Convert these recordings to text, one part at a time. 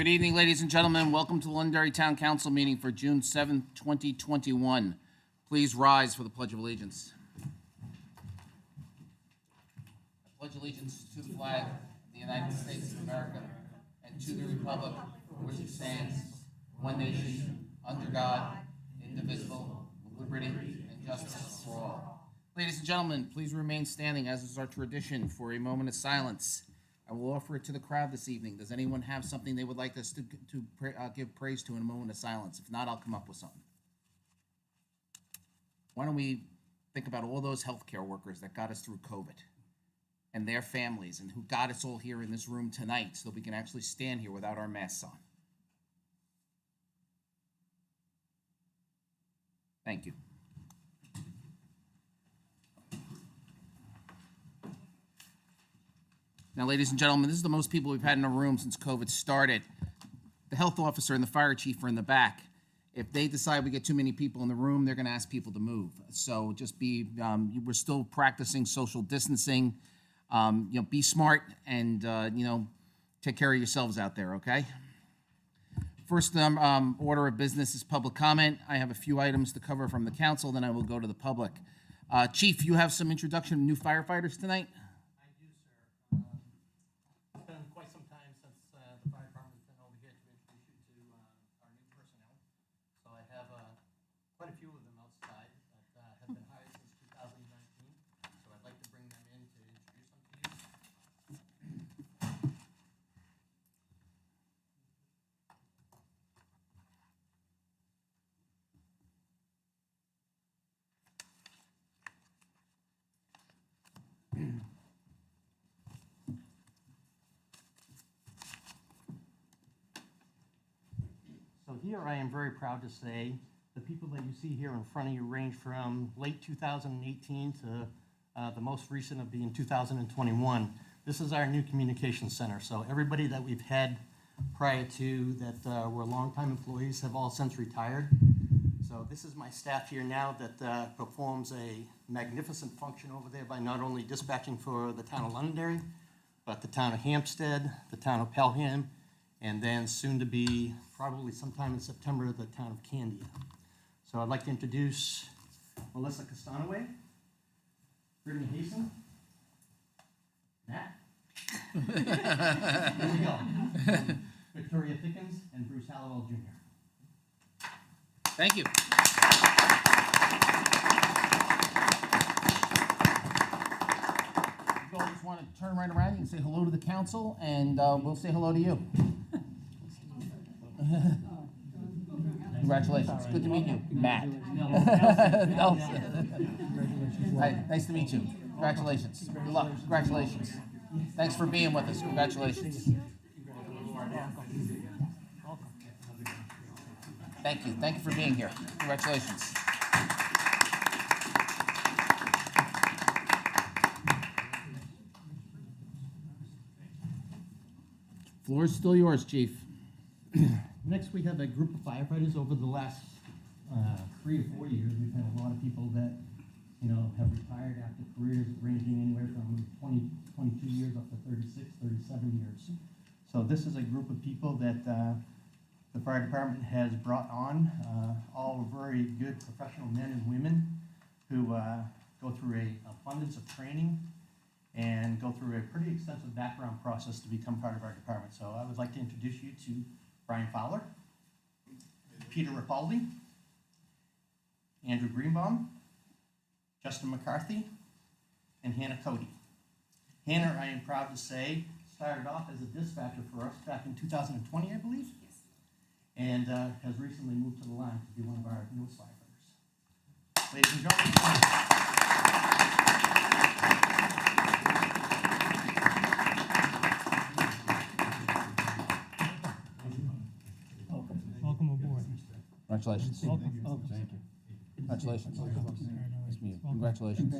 Good evening, ladies and gentlemen. Welcome to the Londonderry Town Council meeting for June 7th, 2021. Please rise for the Pledge of Allegiance. I pledge allegiance to the flag of the United States of America and to the republic for which it stands, one nation, under God, indivisible, with liberty and justice for all. Ladies and gentlemen, please remain standing, as is our tradition, for a moment of silence. I will offer it to the crowd this evening. Does anyone have something they would like us to give praise to in a moment of silence? If not, I'll come up with something. Why don't we think about all those healthcare workers that got us through COVID and their families and who got us all here in this room tonight so that we can actually stand here without our masks on. Thank you. Now, ladies and gentlemen, this is the most people we've had in a room since COVID started. The health officer and the fire chief are in the back. If they decide we get too many people in the room, they're going to ask people to move. So just we're still practicing social distancing. Be smart and, take care of yourselves out there, okay? First order of business is public comment. I have a few items to cover from the council, then I will go to the public. Chief, you have some introduction of new firefighters tonight? Quite a few of them outside that have been hired since 2019, so I'd like to bring them in to introduce them to you. So here I am very proud to say the people that you see here in front of you range from late 2018 to the most recent of being 2021. This is our new communications center. So everybody that we've had prior to that were longtime employees have all since retired. So this is my staff here now that performs a magnificent function over there by not only dispatching for the town of Londonderry, but the town of Hampstead, the town of Pelham, and then soon to be, probably sometime in September, the town of Candia. So I'd like to introduce Melissa Costanaway, Brittany Hasten, Matt, here we go, Victoria Thickens, and Bruce Hallowell Jr. Thank you. You all just want to turn right around, you can say hello to the council, and we'll say hello to you. Congratulations. Good to meet you, Matt. Hi, nice to meet you. Congratulations. Good luck. Congratulations. Thanks for being with us. Congratulations. Thank you. Thank you for being here. Congratulations. Floor is still yours, Chief. Next, we have a group of firefighters. Over the last 3 to 4 years, we've had a lot of people that, have retired after careers ranging anywhere from 20, 22 years up to 36, 37 years. So this is a group of people that the fire department has brought on, all very good professional men and women who go through an abundance of training and go through a pretty extensive background process to become part of our department. So I would like to introduce you to Brian Fowler, Peter Rapaldi, Andrew Greenbaum, Justin McCarthy, and Hannah Cody. Hannah, I am proud to say, started off as a dispatcher for us back in 2020, I believe, yes, and has recently moved to the line to be one of our newest firefighters. Ladies and gentlemen, Welcome aboard. Congratulations. Welcome. Thank you. Congratulations. Nice to meet you. Congratulations.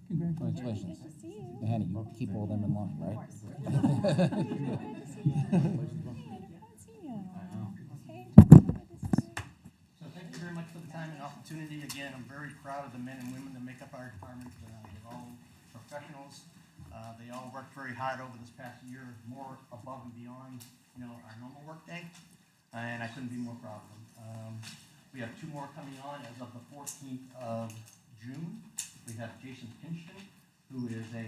Congratulations. Hey, Hannah, you keep all them in line, right? So thank you very much for the time and opportunity. Again, I'm very proud of the men and women that make up our department. They're all professionals. They all worked very hard over this past year, more above and beyond, our normal workday, and I couldn't be more proud of them. We have 2 more coming on as of the 14th of June. We have Jason Pinchton, who is a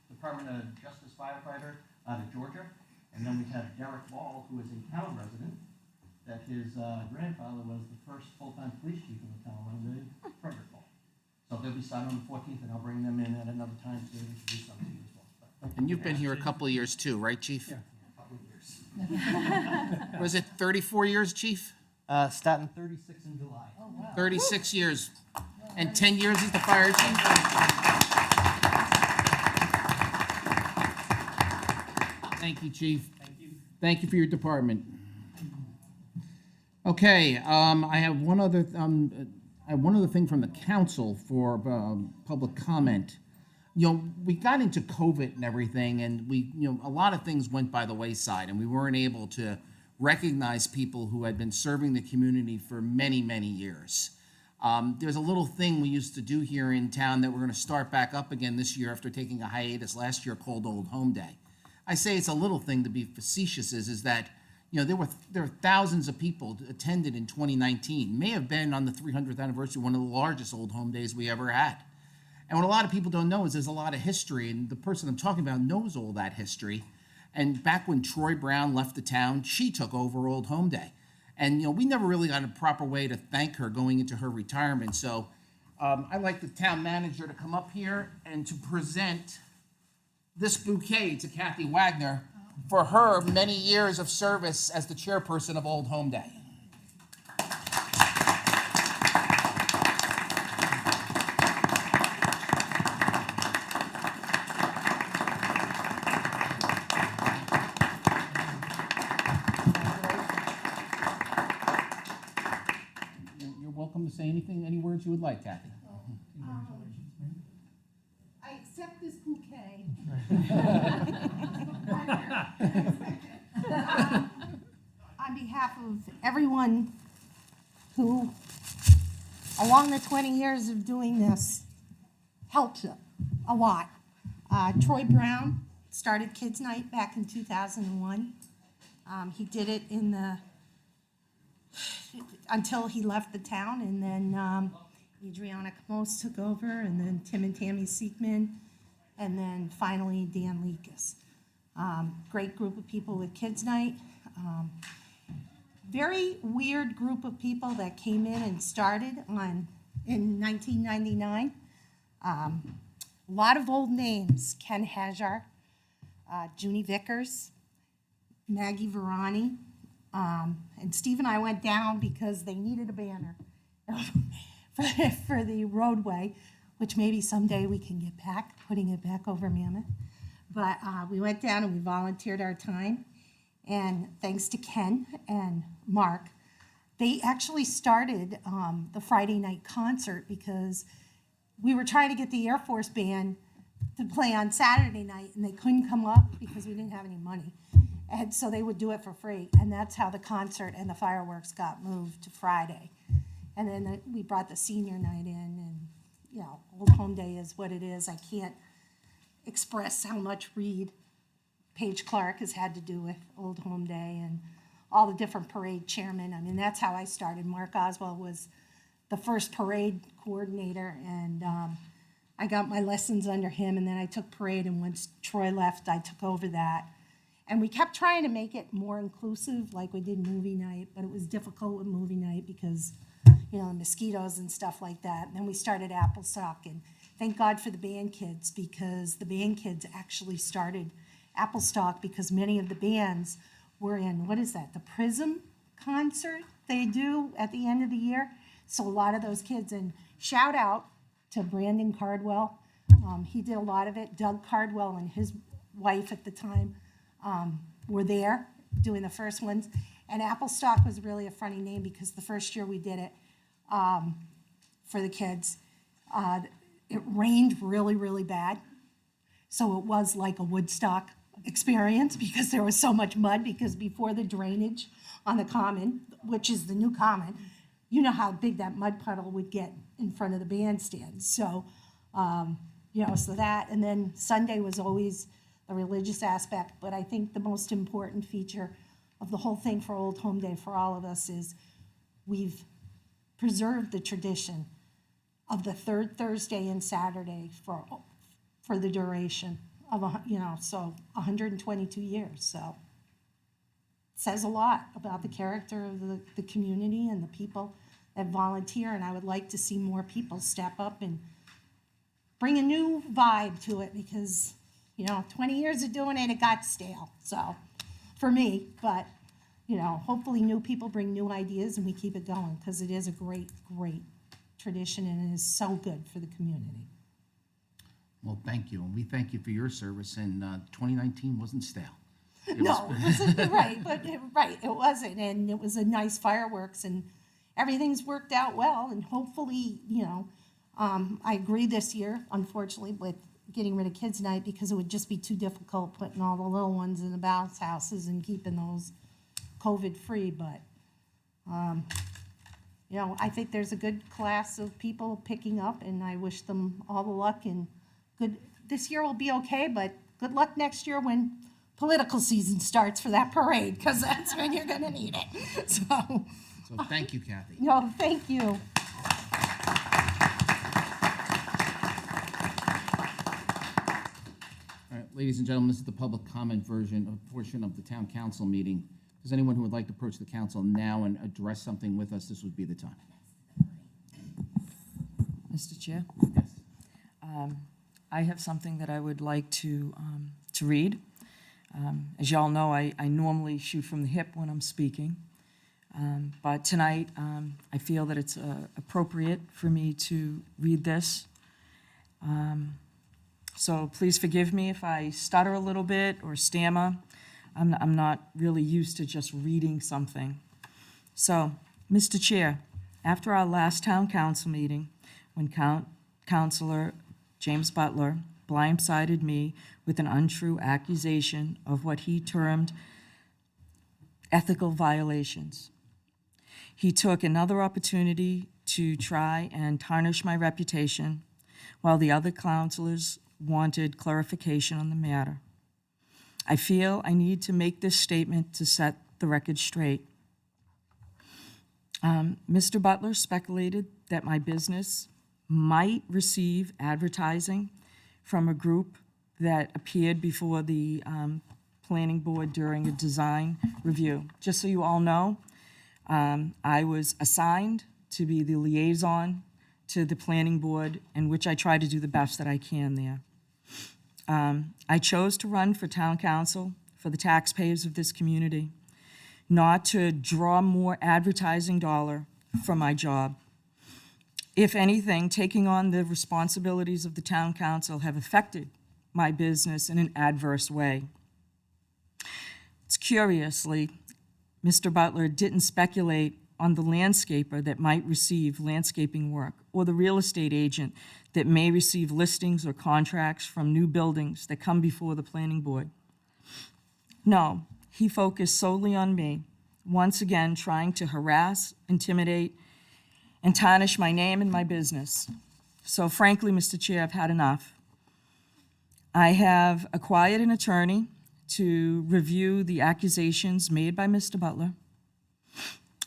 Department of Justice firefighter out of Georgia. And then we have Derek Ball, who is a town resident, that his grandfather was the first full-time police chief in the town under Frederick Ball. So they'll be starting on the 14th, and I'll bring them in at another time to introduce them to you as well. And you've been here a couple of years too, right, Chief? Yeah, a couple of years. Was it 34 years, Chief? Starting 36 in July. 36 years. And 10 years as the fire chief? Thank you, Chief. Thank you. Thank you for your department. Okay, I have one other thing from the council for public comment. We got into COVID and everything, and a lot of things went by the wayside, and we weren't able to recognize people who had been serving the community for many, many years. There's a little thing we used to do here in town that we're going to start back up again this year after taking a hiatus last year called Old Home Day. I say it's a little thing to be facetious is that there were thousands of people attended in 2019. May have been on the 300th anniversary, one of the largest Old Home Days we ever had. And what a lot of people don't know is there's a lot of history, and the person I'm talking about knows all that history. And back when Troy Brown left the town, she took over Old Home Day. And we never really got a proper way to thank her going into her retirement. So I'd like the town manager to come up here and to present this bouquet to Kathy Wagner for her many years of service as the chairperson of Old Home Day. You're welcome to say any words you would like, Kathy. I accept this bouquet. On behalf of everyone who, along the 20 years of doing this, helped a lot. Troy Brown started Kids Night back in 2001. He did it until he left the town, and then Adriana Camos took over, and then Tim and Tammy Siekman, and then finally Dan Lekas. Great group of people with Kids Night. Very weird group of people that came in and started in 1999. A lot of old names: Ken Hajar, Junie Vickers, Maggie Verani, and Steve and I went down because they needed a banner for the roadway, which maybe someday we can get back, putting it back over Mammoth. But we went down and we volunteered our time. And thanks to Ken and Mark, they actually started the Friday night concert because we were trying to get the Air Force Band to play on Saturday night, and they couldn't come up because we didn't have any money. And so they would do it for free. And that's how the concert and the fireworks got moved to Friday. And then we brought the senior night in, and Old Home Day is what it is. I can't express how much Paige Clark has had to do with Old Home Day and all the different parade chairmen. I mean, that's how I started. Mark Oswald was the first parade coordinator, and I got my lessons under him, and then I took parade, and once Troy left, I took over that. And we kept trying to make it more inclusive, like we did movie night, but it was difficult with movie night because, the mosquitoes and stuff like that. And then we started Applestock, and thank God for the band kids, because the band kids actually started Applestock because many of the bands were in, the Prism concert they do at the end of the year. So a lot of those kids, and shout out to Brandon Cardwell. He did a lot of it. Doug Cardwell and his wife at the time were there doing the first ones. And Applestock was really a funny name because the first year we did it for the kids, it rained really, really bad. So it was like a Woodstock experience because there was so much mud, because before the drainage on the common, which is the new common, you know how big that mud puddle would get in front of the bandstand. So So that, and then Sunday was always the religious aspect, but I think the most important feature of the whole thing for Old Home Day for all of us is we've preserved the tradition of the third Thursday and Saturday for the duration of, 122 years, so. It says a lot about the character of the community and the people that volunteer, and I would like to see more people step up and bring a new vibe to it, because, 20 years of doing it, it got stale, so, for me, but, hopefully new people bring new ideas and we keep it going, because it is a great, great tradition and it is so good for the community. Well, thank you, and we thank you for your service, and 2019 wasn't stale. No, it wasn't, right, it wasn't, and it was a nice fireworks, and everything's worked out well, and hopefully, I agree this year, unfortunately, with getting rid of Kids Night, because it would just be too difficult putting all the little ones in the bounce houses and keeping those COVID-free, but, I think there's a good class of people picking up, and I wish them all the luck, and this year will be okay, but good luck next year when political season starts for that parade, because that's when you're gonna need it, so. So thank you, Kathy. No, thank you. All right, ladies and gentlemen, this is the public comment portion of the town council meeting. If there's anyone who would like to approach the council now and address something with us, this would be the time. Mr. Chair, Yes. I have something that I would like to read. As y'all know, I normally shoot from the hip when I'm speaking, but tonight I feel that it's appropriate for me to read this. So please forgive me if I stutter a little bit or stammer. I'm not really used to just reading something. So, Mr. Chair, after our last town council meeting, when Councilor James Butler blindsided me with an untrue accusation of what he termed ethical violations, he took another opportunity to try and tarnish my reputation, while the other councilors wanted clarification on the matter. I feel I need to make this statement to set the record straight. Mr. Butler speculated that my business might receive advertising from a group that appeared before the planning board during a design review. Just so you all know, I was assigned to be the liaison to the planning board, in which I try to do the best that I can there. I chose to run for town council for the taxpayers of this community, not to draw more advertising dollar for my job. If anything, taking on the responsibilities of the town council have affected my business in an adverse way. It's curiously, Mr. Butler didn't speculate on the landscaper that might receive landscaping work, or the real estate agent that may receive listings or contracts from new buildings that come before the planning board. No, he focused solely on me, once again trying to harass, intimidate, and tarnish my name and my business. So frankly, Mr. Chair, I've had enough. I have acquired an attorney to review the accusations made by Mr. Butler.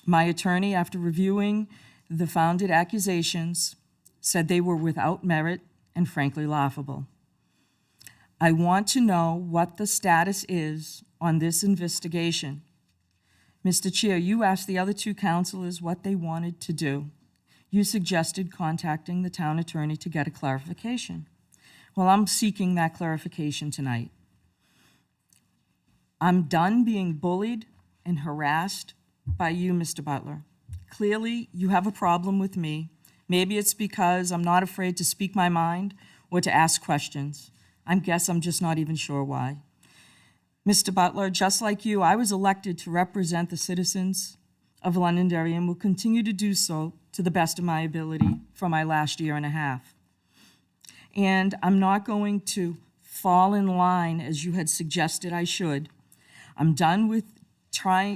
My attorney, after reviewing the founded accusations, said they were without merit and frankly laughable. I want to know what the status is on this investigation. Mr. Chair, you asked the other two councilors what they wanted to do. You suggested contacting the town attorney to get a clarification. Well, I'm seeking that clarification tonight. I'm done being bullied and harassed by you, Mr. Butler. Clearly, you have a problem with me. Maybe it's because I'm not afraid to speak my mind or to ask questions. I guess I'm just not even sure why. Mr. Butler, just like you, I was elected to represent the citizens of Londonderry and will continue to do so to the best of my ability for my last year and a half. And I'm not going to fall in line as you had suggested I should. I'm done with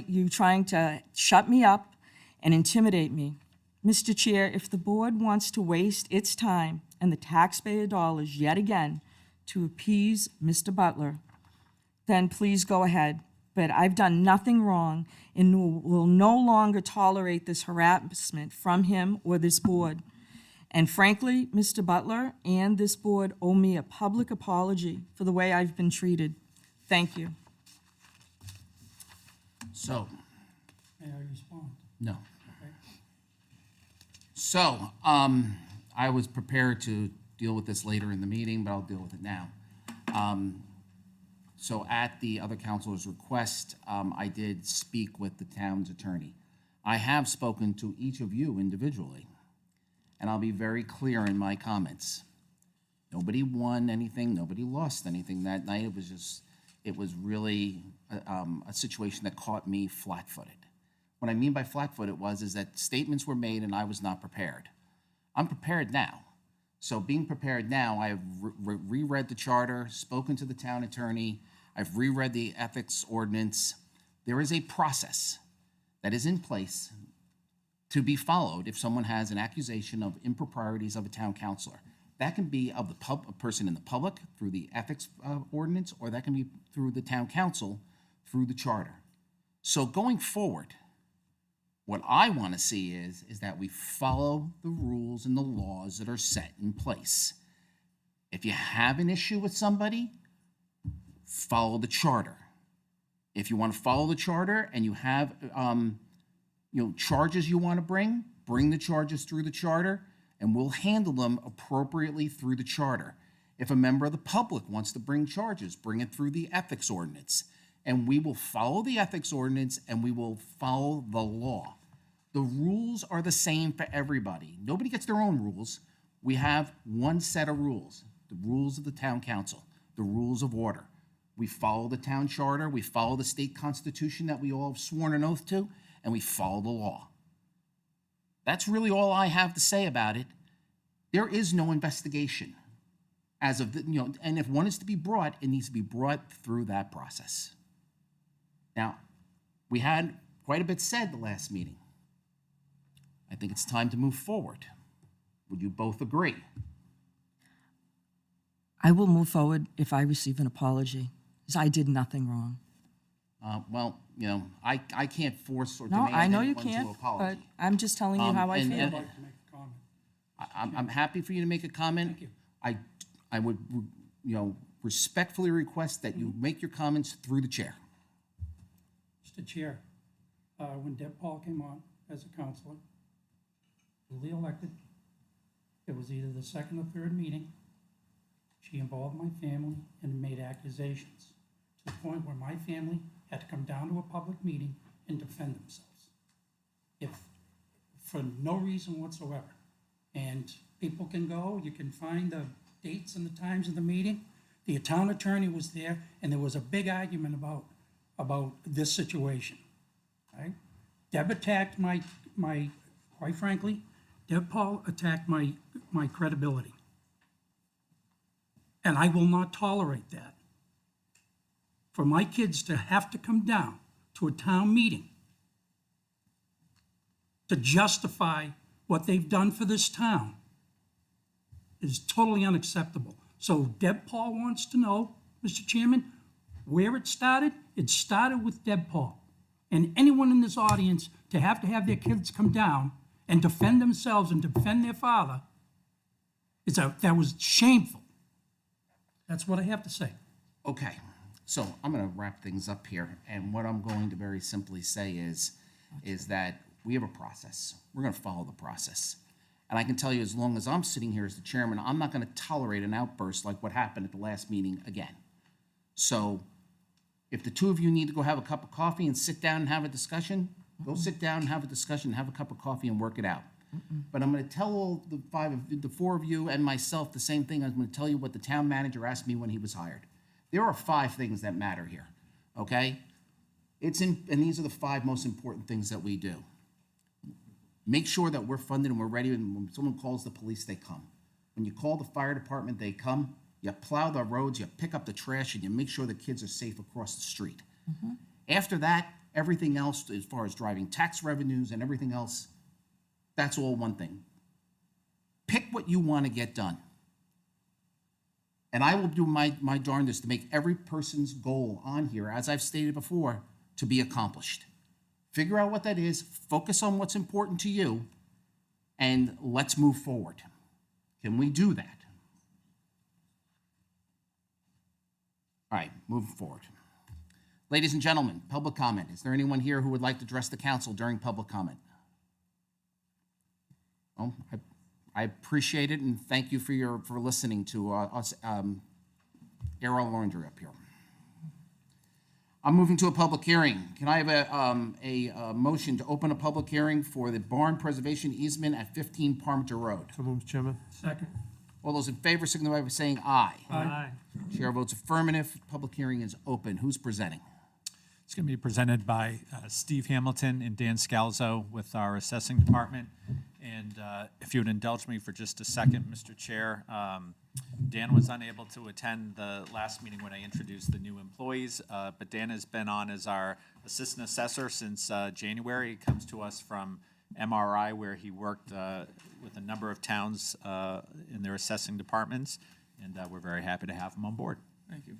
you trying to shut me up and intimidate me. Mr. Chair, if the board wants to waste its time and the taxpayer dollars yet again to appease Mr. Butler, then please go ahead. But I've done nothing wrong and will no longer tolerate this harassment from him or this board. And frankly, Mr. Butler and this board owe me a public apology for the way I've been treated. Thank you. So, May I respond? no. Okay. So, I was prepared to deal with this later in the meeting, but I'll deal with it now. So at the other counselor's request, I did speak with the town's attorney. I have spoken to each of you individually, and I'll be very clear in my comments. Nobody won anything, nobody lost anything that night. It was really a situation that caught me flat-footed. What I mean by flat-footed is that statements were made and I was not prepared. I'm prepared now. So being prepared now, I have reread the charter, spoken to the town attorney, I've reread the ethics ordinance. There is a process that is in place to be followed if someone has an accusation of improprieties of a town councilor. That can be of a person in the public through the ethics ordinance, or that can be through the town council through the charter. So going forward, what I want to see is that we follow the rules and the laws that are set in place. If you have an issue with somebody, follow the charter. If you want to follow the charter and you have charges you want to bring the charges through the charter, and we'll handle them appropriately through the charter. If a member of the public wants to bring charges, bring it through the ethics ordinance, and we will follow the ethics ordinance and we will follow the law. The rules are the same for everybody. Nobody gets their own rules. We have one set of rules, the rules of the town council, the rules of order. We follow the town charter, we follow the state constitution that we all have sworn an oath to, and we follow the law. That's really all I have to say about it. There is no investigation as of, and if one is to be brought, it needs to be brought through that process. Now, we had quite a bit said the last meeting. I think it's time to move forward. Would you both agree? I will move forward if I receive an apology, because I did nothing wrong. I can't force or No, demand I know you anyone to can't, but apologize. I'm just telling you how I and- feel. I'd like to make a comment. I'm happy for you to make a comment. Thank you. I would, respectfully request that you make your comments through the chair. Mr. Chair, when Deb Paul came on as a counselor, duly elected, it was either the second or third meeting, she involved my family and made accusations to the point where my family had to come down to a public meeting and defend themselves. For no reason whatsoever. And people can go, you can find the dates and the times of the meeting. The town attorney was there, and there was a big argument about this situation, right? Deb attacked my, quite frankly, Deb Paul attacked my credibility. And I will not tolerate that. For my kids to have to come down to a town meeting to justify what they've done for this town is totally unacceptable. So Deb Paul wants to know, Mr. Chairman, where it started. It started with Deb Paul. And anyone in this audience to have their kids come down and defend themselves and defend their father, that was shameful. That's what I have to say. Okay, so I'm going to wrap things up here, and what I'm going to very simply say is that we have a process. We're going to follow the process. And I can tell you, as long as I'm sitting here as the chairman, I'm not going to tolerate an outburst like what happened at the last meeting again. So if the two of you need to go have a cup of coffee and sit down and have a discussion, go sit down and have a discussion, have a cup of coffee and work it out. But I'm going to tell all the four of you and myself the same thing. I'm going to tell you what the town manager asked me when he was hired. There are 5 things that matter here, okay? And these are the 5 most important things that we do. Make sure that we're funded and we're ready, and when someone calls the police, they come. When you call the fire department, they come. You plow the roads, you pick up the trash, and you make sure the kids are safe across the street. After that, everything else, as far as driving tax revenues and everything else, that's all one thing. Pick what you want to get done. And I will do my darndest to make every person's goal on here, as I've stated before, to be accomplished. Figure out what that is, focus on what's important to you, and let's move forward. Can we do that? All right, moving forward. Ladies and gentlemen, public comment. Is there anyone here who would like to address the council during public comment? Oh, I appreciate it, and thank you for listening to us, Arrow Laundry up here. I'm moving to a public hearing. Can I have a motion to open a public hearing for the barn preservation easement at 15 Parmenter Road? So moved, Mr. Chairman. Second. All those in favor signify by saying aye. Aye. Chair votes affirmative. Public hearing is open. Who's presenting? It's going to be presented by Steve Hamilton and Dan Scalzo with our assessing department. And if you would indulge me for just a second, Mr. Chair, Dan was unable to attend the last meeting when I introduced the new employees, but Dan has been on as our assistant assessor since January. He comes to us from MRI, where he worked with a number of towns in their assessing departments, and we're very happy to have him on board. Thank you.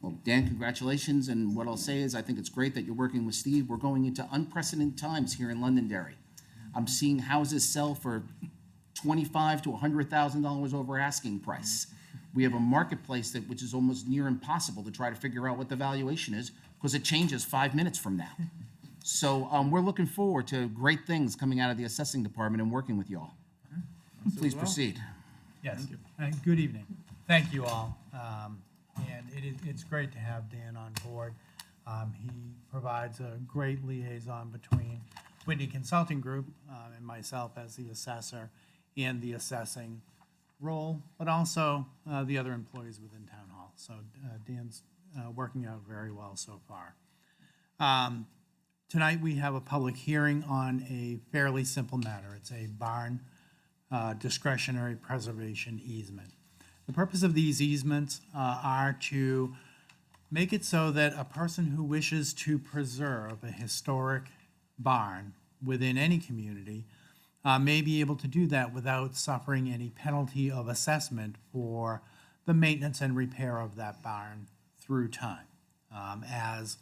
Well, Dan, congratulations. And what I'll say is I think it's great that you're working with Steve. We're going into unprecedented times here in Londonderry. I'm seeing houses sell for $25,000 to $100,000 over asking price. We have a marketplace which is almost near impossible to try to figure out what the valuation is because it changes 5 minutes from now. So we're looking forward to great things coming out of the assessing department and working with you all. Please proceed. Yes, good evening. Thank you all. And it's great to have Dan on board. He provides a great liaison between Whitney Consulting Group and myself as the assessor and the assessing role, but also the other employees within Town Hall. So Dan's working out very well so far. Tonight we have a public hearing on a fairly simple matter. It's a barn discretionary preservation easement. The purpose of these easements are to make it so that a person who wishes to preserve a historic barn within any community may be able to do that without suffering any penalty of assessment for the maintenance and repair of that barn through time, as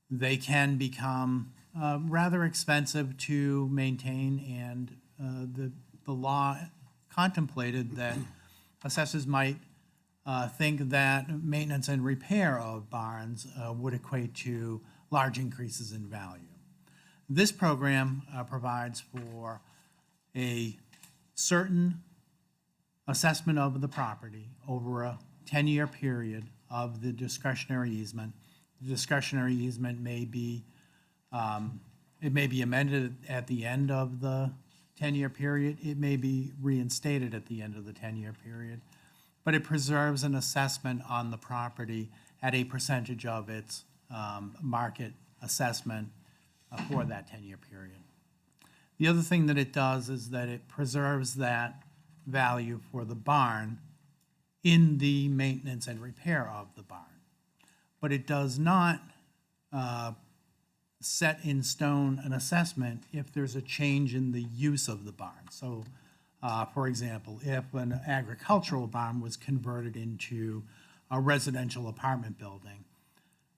they can become rather expensive to maintain, and the law contemplated that assessors might think that maintenance and repair of barns would equate to large increases in value. This program provides for a certain assessment of the property over a 10-year period of the discretionary easement. The discretionary easement may be, it may be amended at the end of the 10-year period. It may be reinstated at the end of the 10-year period, but it preserves an assessment on the property at a percentage of its market assessment for that 10-year period. The other thing that it does is that it preserves that value for the barn in the maintenance and repair of the barn. But it does not set in stone an assessment if there's a change in the use of the barn. So, for example, if an agricultural barn was converted into a residential apartment building,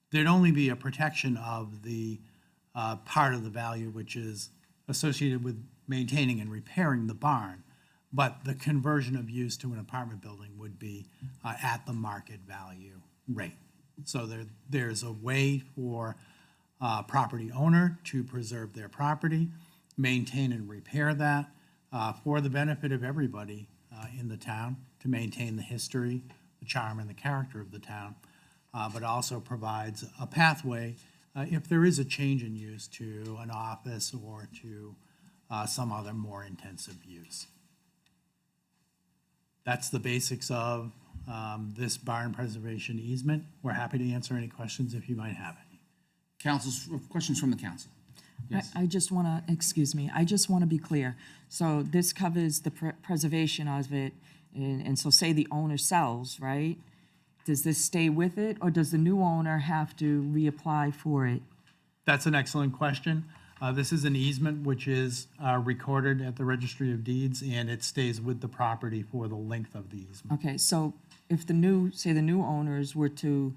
there'd only be a protection of the part of the value which is associated with maintaining and repairing the barn, but the conversion of use to an apartment building would be at the market value rate. So there's a way for a property owner to preserve their property, maintain and repair that for the benefit of everybody in the town, to maintain the history, the charm, and the character of the town, but also provides a pathway if there is a change in use to an office or to some other more intensive use. That's the basics of this barn preservation easement. We're happy to answer any questions if you might have any. Council's questions from the council. Yes. I just want to, excuse me, I just want to be clear. So this covers the preservation of it, and so say the owner sells, right? Does this stay with it, or does the new owner have to reapply for it? That's an excellent question. This is an easement which is recorded at the Registry of Deeds, and it stays with the property for the length of the easement. Okay, so if the new, say the new owners were to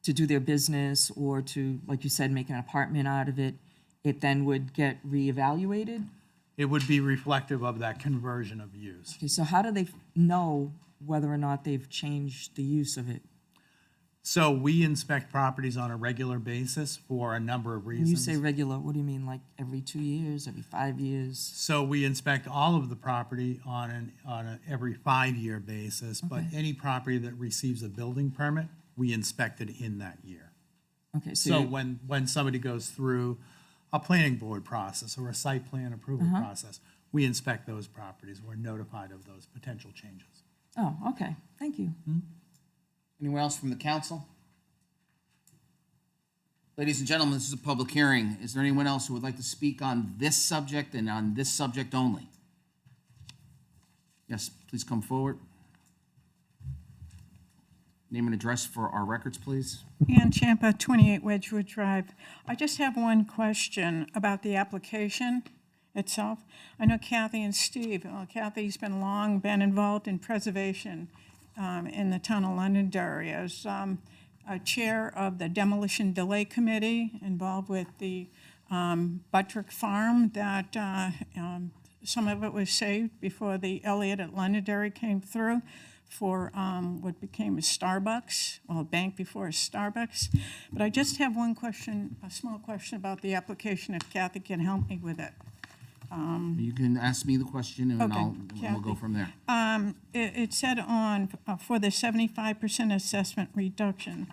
do their business or to, like you said, make an apartment out of it, it then would get reevaluated? It would be reflective of that conversion of use. Okay, so how do they know whether or not they've changed the use of it? So we inspect properties on a regular basis for a number of When you reasons. say regular, what do you mean, like every 2 years, every 5 years? So we inspect all of the property on a every 5-year basis, but Okay. any property that receives a building permit, we inspect it in that year. Okay, So you- when somebody goes through a planning board process or a site plan approval process, we inspect those properties. We're notified of those potential changes. Oh, okay, thank you. Anyone else from the council? Ladies and gentlemen, this is a public hearing. Is there anyone else who would like to speak on this subject and on this subject only? Yes, please come forward. Name and address for our records, please. Ann Champa, 28 Wedgewood Drive. I just have one question about the application itself. I know Kathy and Steve. Kathy's been involved in preservation in the town of Londonderry as a chair of the Demolition Delay Committee, involved with the Buttrick Farm that some of it was saved before the Elliott at Londonderry came through for what became a Starbucks, well, a bank before a Starbucks. But I just have one question, a small question about the application, if Kathy can help me with it. You can ask me the question and Okay, we'll go Kathy. from there. It said for the 75% assessment reduction.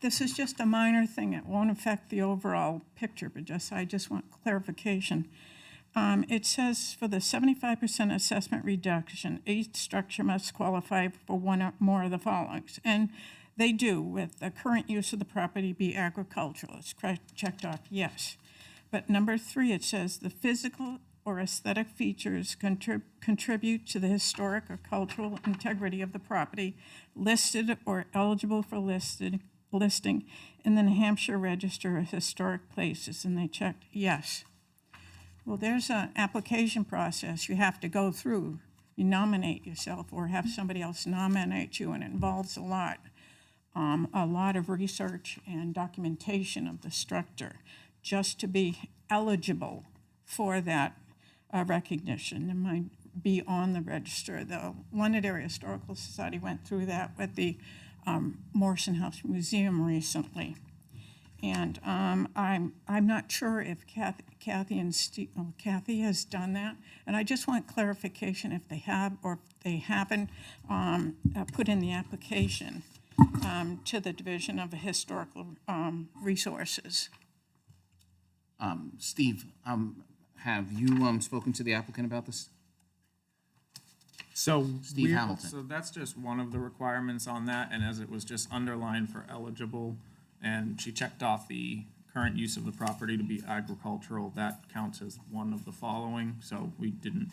This is just a minor thing. It won't affect the overall picture, but I just want clarification. It says for the 75% assessment reduction, each structure must qualify for one or more of the following. And they do, with the current use of the property be agricultural. It's checked off, yes. But number 3, it says the physical or aesthetic features contribute to the historic or cultural integrity of the property listed or eligible for listing in the New Hampshire Register of Historic Places, and they checked yes. Well, there's an application process you have to go through. You nominate yourself or have somebody else nominate you, and it involves a lot of research and documentation of the structure just to be eligible for that recognition. It might be on the register. The Londonderry Historical Society went through that with the Morrison House Museum recently. And I'm not sure if Kathy and Steve, Kathy has done that. And I just want clarification if they have or if they haven't put in the application to the Division of Historical Resources. Steve, have you spoken to the applicant about this? So Steve we're- Hamilton. So that's just one of the requirements on that, and as it was just underlined for eligible, and she checked off the current use of the property to be agricultural, that counts as one of the following, so we didn't.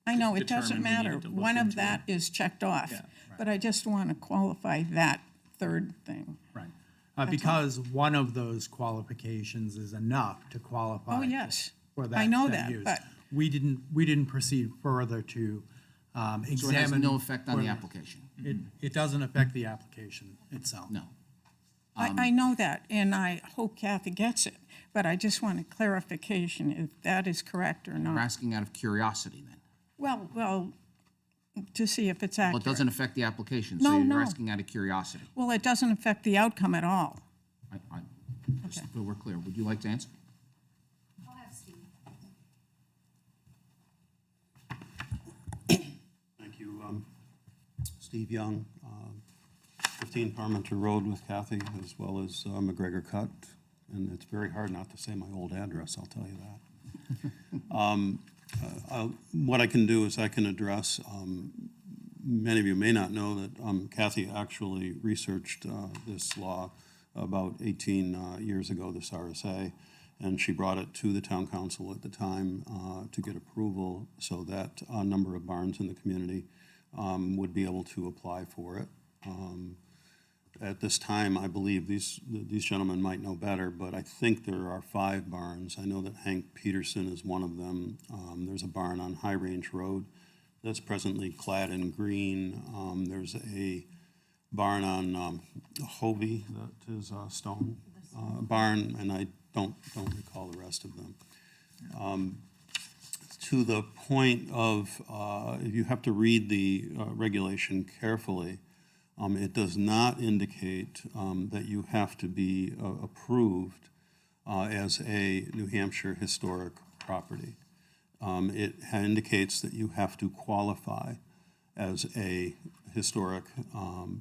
I know, it doesn't determined we matter. needed to look One of into that it. is checked off. Yeah, But I just want to qualify that third thing. Right. Because one of those qualifications is enough to qualify. Oh, yes. For that. I know that, use. but- We didn't proceed further to examine. So it has no effect on the further. application? It doesn't affect the application itself. No. I know that, and I hope Kathy gets it, but I just want a clarification if that is correct or We're not. asking out of curiosity then. Well, to see if it's Well, accurate. it doesn't affect the application, No, so no. you're asking out of curiosity. Well, it doesn't affect the outcome at all. Just so we're clear, would you like to answer? I'll have Steve. Thank you. Steve Young, 15 Parmenter Road with Kathy, as well as McGregor Cut. And it's very hard not to say my old address, I'll tell you that. What I can do is I can address, many of you may not know that Kathy actually researched this law about 18 years ago, this RSA, and she brought it to the town council at the time to get approval so that a number of barns in the community would be able to apply for it. At this time, I believe these gentlemen might know better, but I think there are 5 barns. I know that Hank Peterson is one of them. There's a barn on High Range Road that's presently clad in green. There's a barn on Hovey that is a stone barn, and I don't recall the rest of them. To the point of, you have to read the regulation carefully. It does not indicate that you have to be approved as a New Hampshire historic property. It indicates that you have to qualify as a historic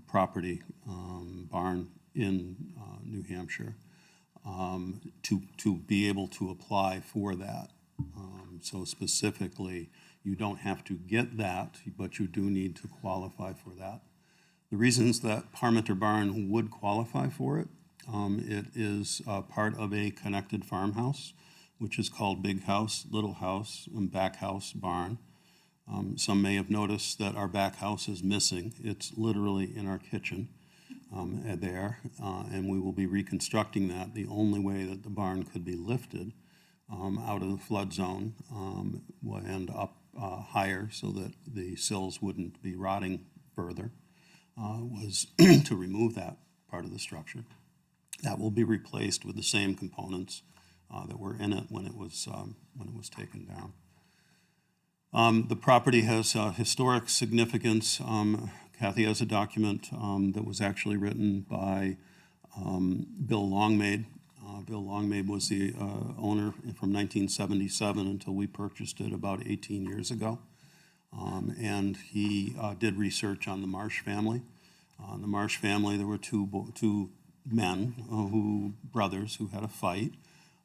property barn in New Hampshire to be able to apply for that. So specifically, you don't have to get that, but you do need to qualify for that. The reasons that Parmenter Barn would qualify for it, it is part of a connected farmhouse, which is called Big House, Little House, and Back House Barn. Some may have noticed that our back house is missing. It's literally in our kitchen there, and we will be reconstructing that. The only way that the barn could be lifted out of the flood zone and up higher so that the sills wouldn't be rotting further was to remove that part of the structure. That will be replaced with the same components that were in it when it was taken down. The property has historic significance. Kathy has a document that was actually written by Bill Longmaid. Bill Longmaid was the owner from 1977 until we purchased it about 18 years ago. And he did research on the Marsh family. The Marsh family, there were two men, brothers, who had a fight.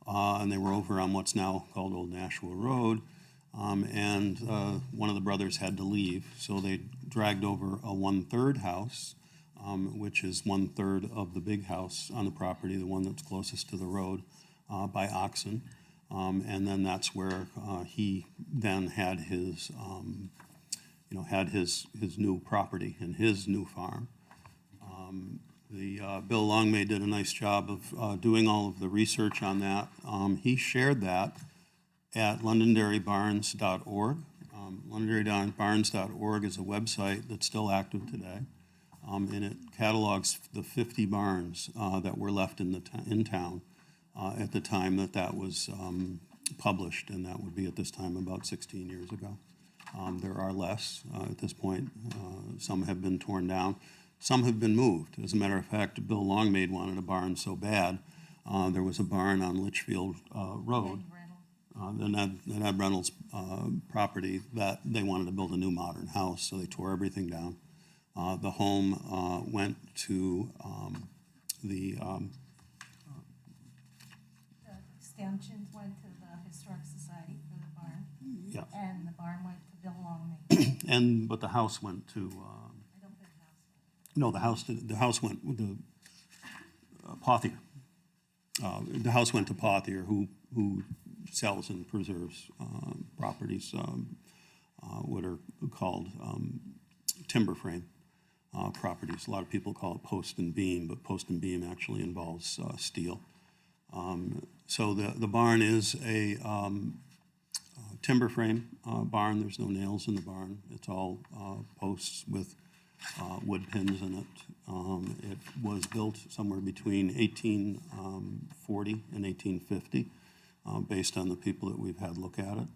And they were over on what's now called Old Nashua Road. And one of the brothers had to leave, so they dragged over a 1/3 house, which is 1/3 of the big house on the property, the one that's closest to the road, by oxen. And then that's where he then had his, had his new property and his new farm. Bill Longmaid did a nice job of doing all of the research on that. He shared that at londonderrybarns.org. Londonderrybarns.org is a website that's still active today, and it catalogs the 50 barns that were left in town at the time that was published, and that would be at this time about 16 years ago. There are less at this point. Some have been torn down. Some have been moved. As a matter of fact, Bill Longmaid wanted a barn so bad. There was a barn on Litchfield Road, the Ned Reynolds property, that they wanted to build a new modern house, so they tore everything down. The home went to The stanchions went to the Historic Society for the barn, yeah, and the barn went to Bill Longmaid. but the house went to. I don't think house. No, the house went with the Pothier. The house went to Pothier, who sells and preserves properties, what are called timber frame properties. A lot of people call it post and beam, but post and beam actually involves steel. So the barn is a timber frame barn. There's no nails in the barn. It's all posts with wood pins in it. It was built somewhere between 1840 and 1850, based on the people that we've had look at it.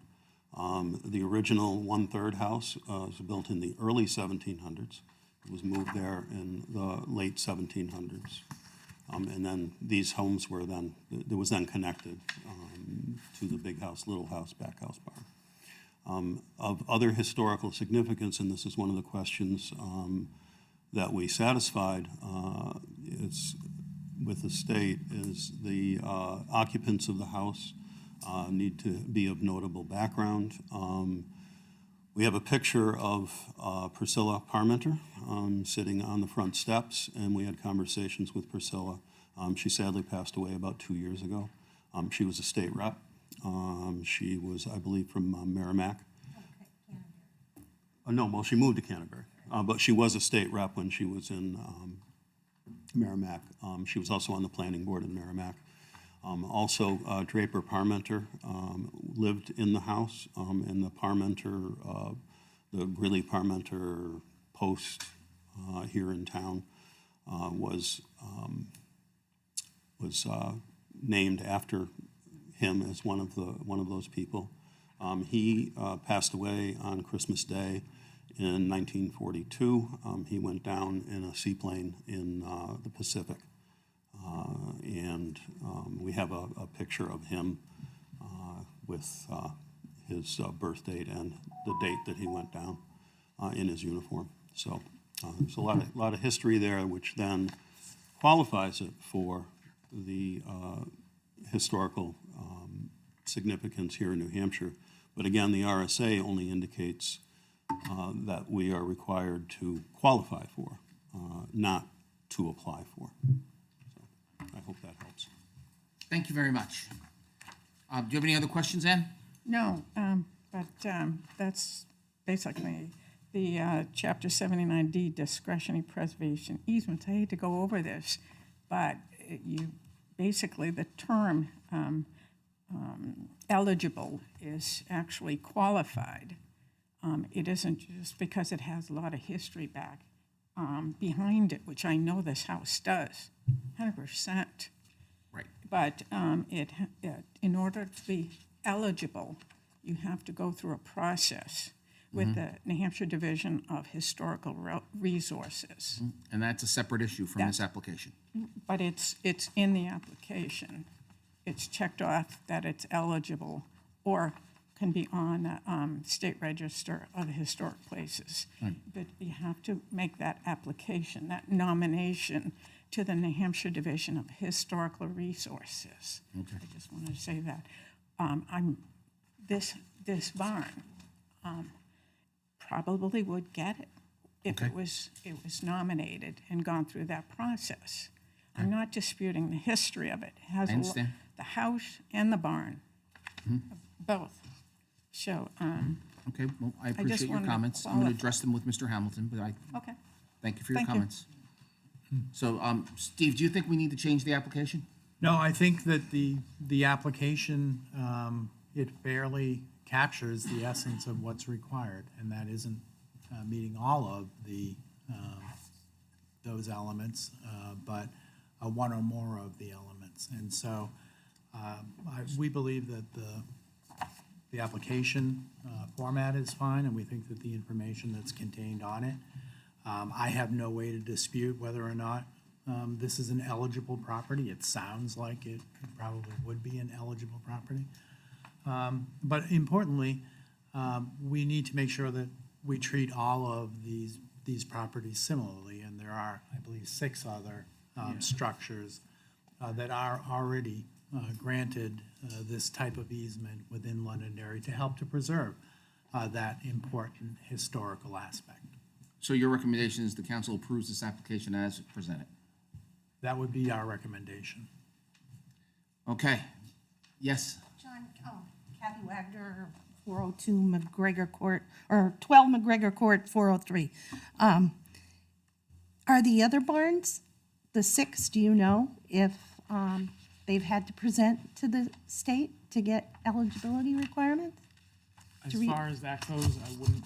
The original 1/3 house was built in the early 1700s. It was moved there in the late 1700s. And then these homes were then connected to the Big House, Little House, Back House barn. Of other historical significance, and this is one of the questions that we satisfied is with the state, is the occupants of the house need to be of notable background. We have a picture of Priscilla Parmenter sitting on the front steps, and we had conversations with Priscilla. She sadly passed away about 2 years ago. She was a state rep. She was, I believe, from Merrimack. No, well, she moved to Canterbury, but she was a state rep when she was in Merrimack. She was also on the planning board in Merrimack. Also, Draper Parmenter lived in the house, and the the Greeley Parmenter Post here in town was named after him as one of those people. He passed away on Christmas Day in 1942. He went down in a seaplane in the Pacific. And we have a picture of him with his birth date and the date that he went down in his uniform. So there's a lot of history there, which then qualifies it for the historical significance here in New Hampshire. But again, the RSA only indicates that we are required to qualify for, not to apply for. So I hope that helps. Thank you very much. Do you have any other questions, Ann? No, but that's basically the Chapter 79D discretionary preservation easements. I hate to go over this, but basically the term eligible is actually qualified. It isn't just because it has a lot of history back behind it, which I know this house does, 100%. Right. But in order to be eligible, you have to go through a process with the New Hampshire Division of Historical Resources. And that's a separate issue from this application. But it's in the application. It's checked off that it's eligible or can be on the State Register of Historic Places. But you have to make that application, that nomination to the New Hampshire Division of Historical Resources. Okay. I just wanted to say that. This barn probably would get it if Okay. it was nominated and gone through that process. I'm not disputing the history of it. It has I understand. the house and the barn, both. So, Okay, well, I just appreciate your wanted to comments. I'm going to qualify. address them with Mr. Hamilton, but I okay. thank you for your Thank you. comments. So, Steve, do you think we need to change the application? No, I think that the application, it fairly captures the essence of what's required, and that isn't meeting all of those elements, but one or more of the elements. And so we believe that the application format is fine, and we think that the information that's contained on it, I have no way to dispute whether or not this is an eligible property. It sounds like it probably would be an eligible property. But importantly, we need to make sure that we treat all of these properties similarly, and there are, I believe, 6 other structures that are already granted this type of easement within Londonderry to help to preserve that important historical aspect. So your recommendation is the council approves this application as presented? That would be our recommendation. Okay. Yes? John, Kathy Wagner, 402 McGregor Court, or 12 McGregor Court, 403. Are the other barns, the 6, do you know if they've had to present to the state to get eligibility requirements? As Do we- far as that goes,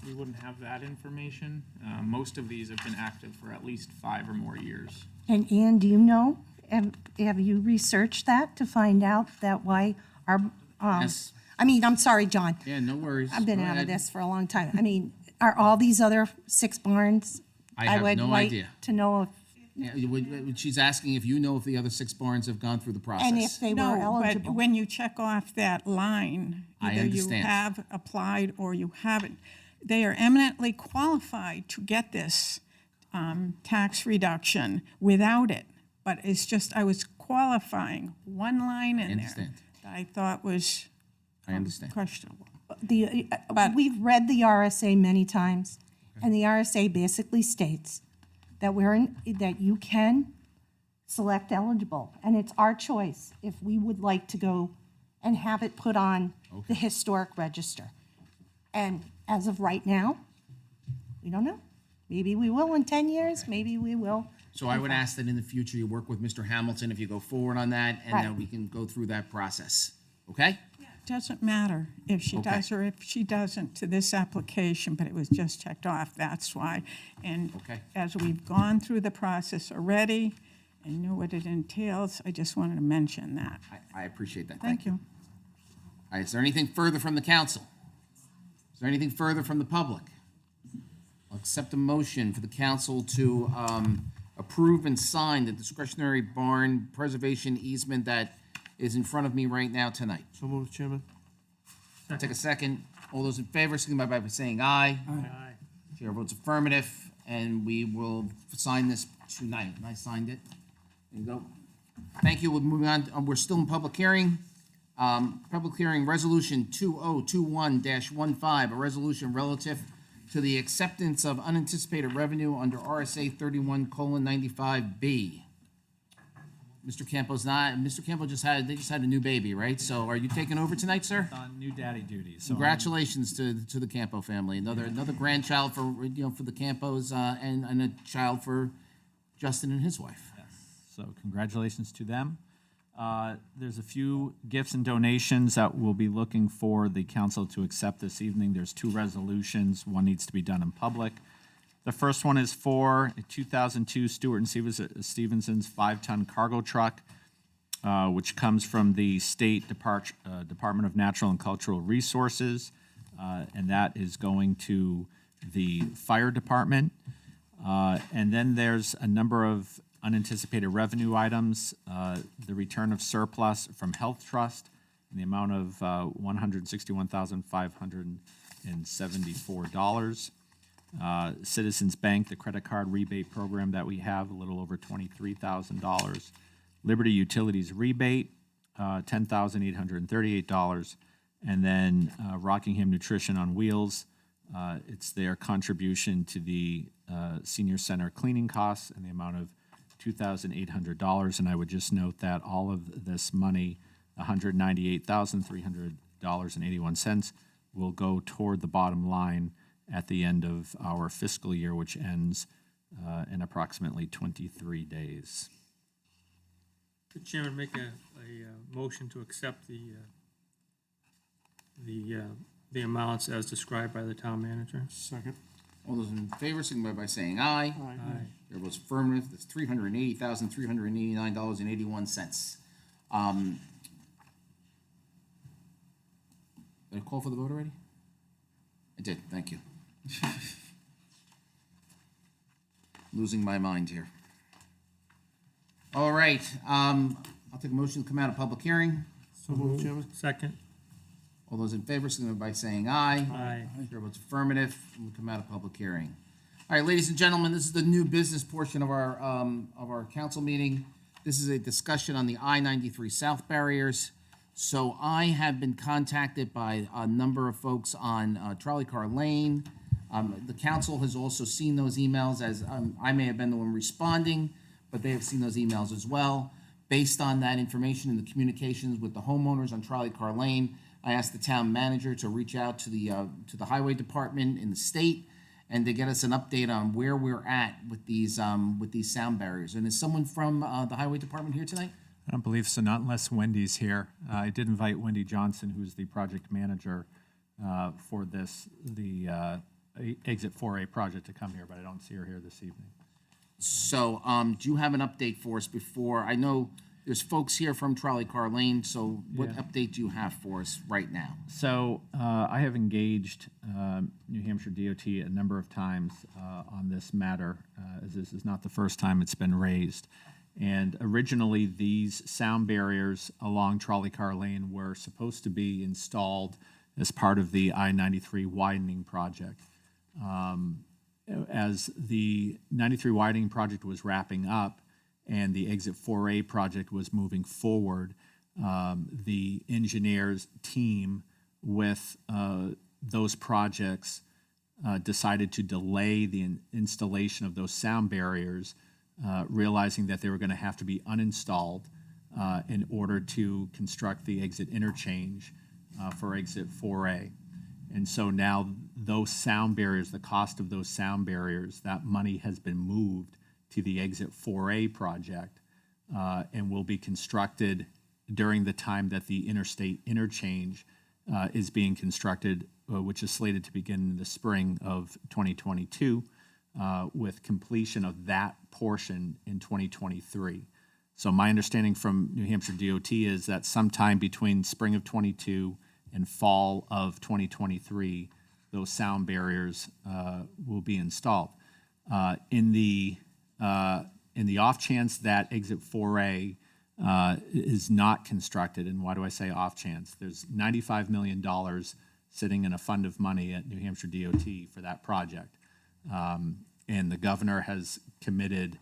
we wouldn't have that information. Most of these have been active for at least 5 or more years. And Ann, do you know, have you researched that to find out that why our, Yes. I mean, I'm sorry, John. Yeah, no worries. I've been Go out of ahead. this for a long time. I mean, are all these other 6 barns? I have would no like idea. to know if, Yeah, she's asking if you know if the other 6 barns have gone through the process. and if they were No, but eligible. when you check off that line, I either you understand. have applied or you haven't. They are eminently qualified to get this tax reduction without it. But it's just, I was qualifying one line in there understand. that I thought was I understand. questionable. But we've read the RSA many times, and the RSA basically states that that you can select eligible, and it's our choice if we would like to go and have it put on the historic register. And as of right now, we don't know. Maybe we will in 10 years, maybe we will. So I would ask that in the future you work with Mr. Hamilton if you go forward on that, and Right. then we can go through that process. Okay? doesn't matter if she Okay. does or if she doesn't to this application, but it was just checked off, that's why. And Okay. as we've gone through the process already and knew what it entails, I just wanted to mention that. I appreciate that. Thank you. All right, is there anything further from the council? Is there anything further from the public? I'll accept a motion for the council to approve and sign the discretionary barn preservation easement that is in front of me right now tonight. So moved, Chairman. Take a second. All those in favor, signify by saying aye. Aye. Chair votes affirmative, and we will sign this tonight. And I signed it. There you go. Thank you. We're moving on. We're still in public hearing. Public hearing, Resolution 2021-15, a resolution relative to the acceptance of unanticipated revenue under RSA 31:95B. Mr. Campo's not, Mr. Campo they just had a new baby, right? So are you taking over tonight, sir? On new daddy duties. So I'm- Congratulations to the Campo family. Another grandchild for the Campos, and a child for Justin and his wife. So congratulations to them. There's a few gifts and donations that we'll be looking for the council to accept this evening. There's 2 resolutions. One needs to be done in public. The first one is for a 2002 Stewart and Stevenson's 5-ton cargo truck, which comes from the State Department of Natural and Cultural Resources, and that is going to the fire department. And then there's a number of unanticipated revenue items, the return of surplus from Health Trust in the amount of $161,574. Citizens Bank, the credit card rebate program that we have, a little over $23,000. Liberty Utilities rebate, $10,838. And then Rockingham Nutrition on Wheels, it's their contribution to the senior center cleaning costs in the amount of $2,800. And I would just note that all of this money, $198,300.81, will go toward the bottom line at the end of our fiscal year, which ends in approximately 23 days. Mr. Chairman, make a motion to accept the amounts as described by the town manager. Second. All those in favor, signify by saying aye. Aye. Chair votes affirmative. That's $380,389.81. Did I call for the vote already? I did, thank you. Losing my mind here. All right, I'll take a motion to come out of public hearing. So moved, Chairman. Second. All those in favor, signify by saying aye. Aye. Chair votes affirmative, and we'll come out of public hearing. All right, ladies and gentlemen, this is the new business portion of our council meeting. This is a discussion on the I-93 South barriers. So I have been contacted by a number of folks on Trolley Car Lane. The council has also seen those emails, as I may have been the one responding, but they have seen those emails as well. Based on that information and the communications with the homeowners on Trolley Car Lane, I asked the town manager to reach out to the highway department in the state and to get us an update on where we're at with these sound barriers. And is someone from the highway department here tonight? I don't believe so, not unless Wendy's here. I did invite Wendy Johnson, who's the project manager for the Exit 4A project, to come here, but I don't see her here this evening. So, do you have an update for us before? I know there's folks here from Trolley Car Lane, so what Yeah. update do you have for us right now? So I have engaged New Hampshire DOT a number of times on this matter, as this is not the first time it's been raised. And originally, these sound barriers along Trolley Car Lane were supposed to be installed as part of the I-93 widening project. As the 93 widening project was wrapping up and the Exit 4A project was moving forward, the engineers team with those projects decided to delay the installation of those sound barriers, realizing that they were going to have to be uninstalled in order to construct the exit interchange for Exit 4A. And so now those sound barriers, the cost of those sound barriers, that money has been moved to the Exit 4A project and will be constructed during the time that the interstate interchange is being constructed, which is slated to begin in the spring of 2022, with completion of that portion in 2023. So my understanding from New Hampshire DOT is that sometime between spring of '22 and fall of 2023, those sound barriers will be installed. In the off chance that exit 4A is not constructed, and why do I say off chance? There's $95 million sitting in a fund of money at New Hampshire DOT for that project. And the governor has committed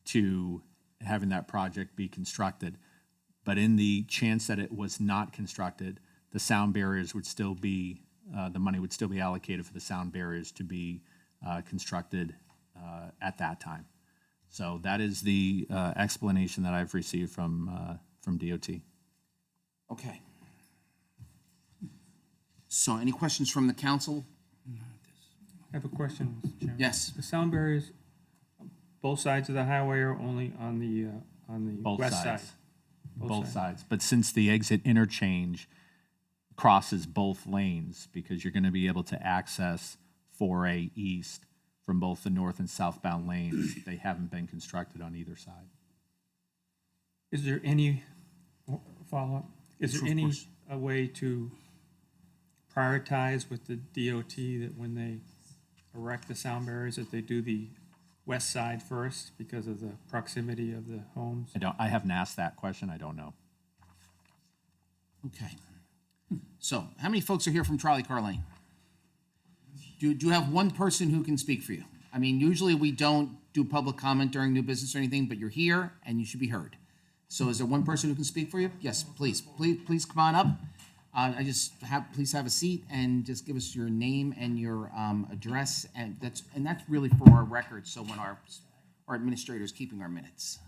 to having that project be constructed. But in the chance that it was not constructed, the sound barriers would still be, the money would still be allocated for the sound barriers to be constructed at that time. So that is the explanation that I've received from DOT. Okay. So any questions from the council? I have a question, Mr. Chairman. Yes. The sound barriers, both sides of the highway or only on the Both west side? sides. Both sides. But since the exit interchange crosses both lanes, because you're going to be able to access 4A east from both the north and southbound lanes, they haven't been constructed on either side. Is there any, follow-up, is Sure, there of any course. way to prioritize with the DOT that when they erect the sound barriers, that they do the west side first because of the proximity of the homes? I haven't asked that question. I don't know. Okay. So how many folks are here from Trolley Car Lane? Do you have one person who can speak for you? I mean, usually we don't do public comment during new business or anything, but you're here and you should be heard. So is there one person who can speak for you? Yes, please come on up. Please have a seat and just give us your name and your address, and that's really for our records, so when our administrator is keeping our minutes.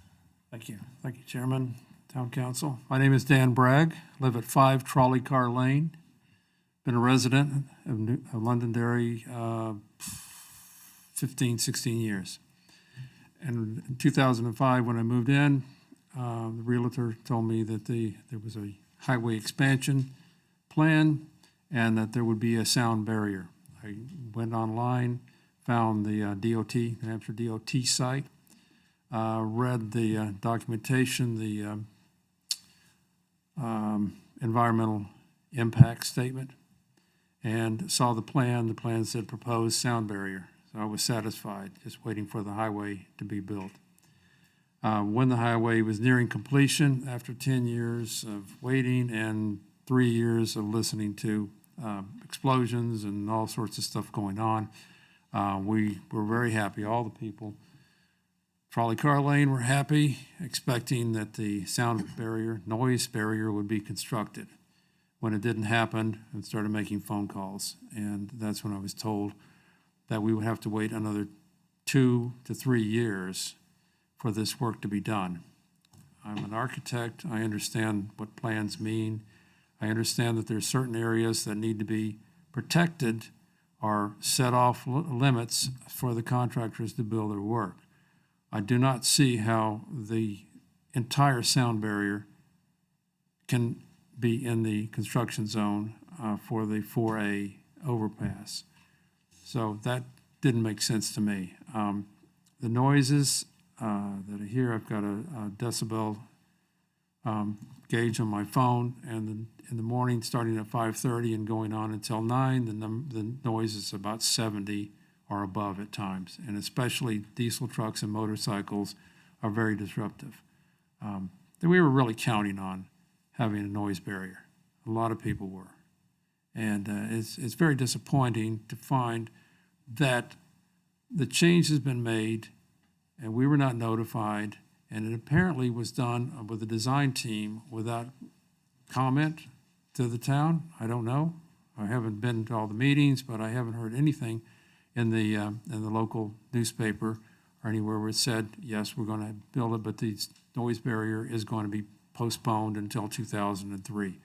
Thank you, Chairman, Town Council. My name is Dan Bragg, live at 5 Trolley Car Lane. Been a resident of Londonderry 15, 16 years. And in 2005, when I moved in, the realtor told me that there was a highway expansion plan and that there would be a sound barrier. I went online, found the DOT, New Hampshire DOT site, read the documentation, the environmental impact statement, and saw the plan. The plan said proposed sound barrier. So I was satisfied, just waiting for the highway to be built. When the highway was nearing completion, after 10 years of waiting and 3 years of listening to explosions and all sorts of stuff going on, we were very happy, all the people. Trolley Car Lane were happy, expecting that the sound barrier, noise barrier would be constructed. When it didn't happen, I started making phone calls, and that's when I was told that we would have to wait another 2 to 3 years for this work to be done. I'm an architect. I understand what plans mean. I understand that there are certain areas that need to be protected or set off limits for the contractors to build their work. I do not see how the entire sound barrier can be in the construction zone for the 4A overpass. So that didn't make sense to me. The noises that I hear, I've got a decibel gauge on my phone, and in the morning, starting at 5:30 and going on until 9, the noise is about 70 or above at times, and especially diesel trucks and motorcycles are very disruptive. We were really counting on having a noise barrier. A lot of people were. And it's very disappointing to find that the change has been made and we were not notified, and it apparently was done with the design team without comment to the town. I don't know. I haven't been to all the meetings, but I haven't heard anything in the local newspaper or anywhere where it said, yes, we're going to build it, but the noise barrier is going to be postponed until 2003.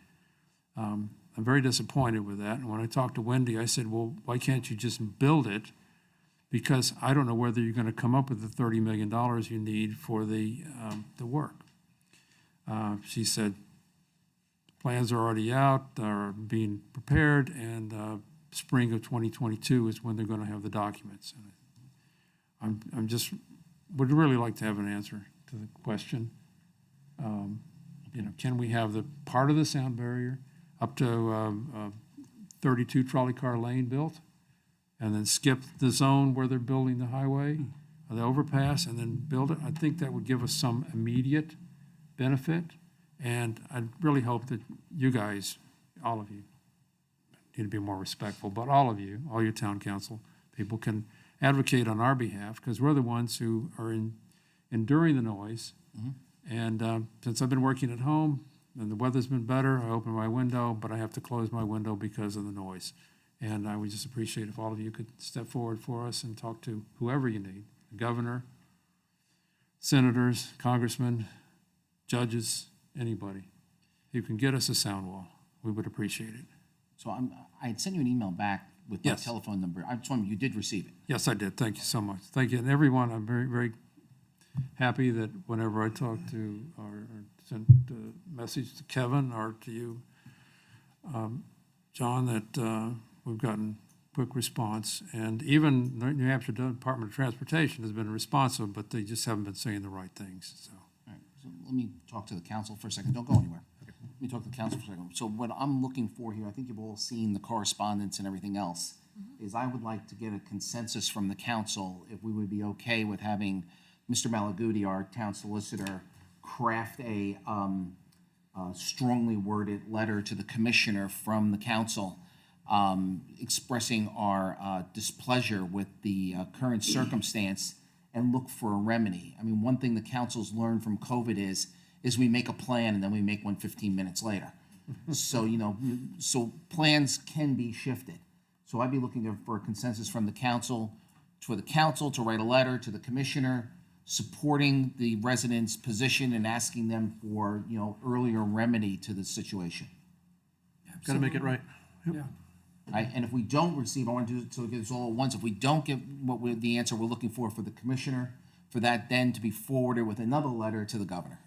I'm very disappointed with that. And when I talked to Wendy, I said, well, why can't you just build it? Because I don't know whether you're going to come up with the $30 million you need for the work. She said, the Plans are already out, are being prepared, and spring of 2022 is when they're going to have the documents. I'm just, would really like to have an answer to the question. Can we have the part of the sound barrier up to 32 trolley car lane built? And then skip the zone where they're building the highway, or the overpass, and then build it? I think that would give us some immediate benefit. And I really hope that you guys, all of you, need to be more respectful, but all of you, all your town council people can advocate on our behalf, because we're the ones who are enduring the noise. And since I've been working at home and the weather's been better, I open my window, but I have to close my window because of the noise. And I would just appreciate if all of you could step forward for us and talk to whoever you need, the governor, senators, congressmen, judges, anybody who can get us a sound wall. We would appreciate it. So I had sent you an email back with my Yes. telephone number. I just wondered, you did receive it. Yes, I did. Thank you so much. Thank you. And everyone, I'm very, very happy that whenever I talk to or send a message to Kevin or to you, John, that we've gotten quick response. And even the New Hampshire Department of Transportation has been responsive, but they just haven't been saying the right things, so. All right, so let me talk to the council for a second. Don't go anywhere. Let me talk to the council for a second. So what I'm looking for here, I think you've all seen the correspondence and everything else, is I would like to get a consensus from the council if we would be okay with having Mr. Malaguti, our town solicitor, craft a strongly worded letter to the commissioner from the council expressing our displeasure with the current circumstance and look for a remedy. I mean, one thing the council's learned from COVID is we make a plan and then we make one 15 minutes later. So, so plans can be shifted. So I'd be looking for a consensus from the council, for the council to write a letter to the commissioner supporting the residents' position and asking them for, earlier remedy to the situation. Got to make it right. Yeah. Right? And if we don't receive, I want to do it so we get this all at once. If we don't get the answer we're looking for the commissioner, for that then to be forwarded with another letter to the governor.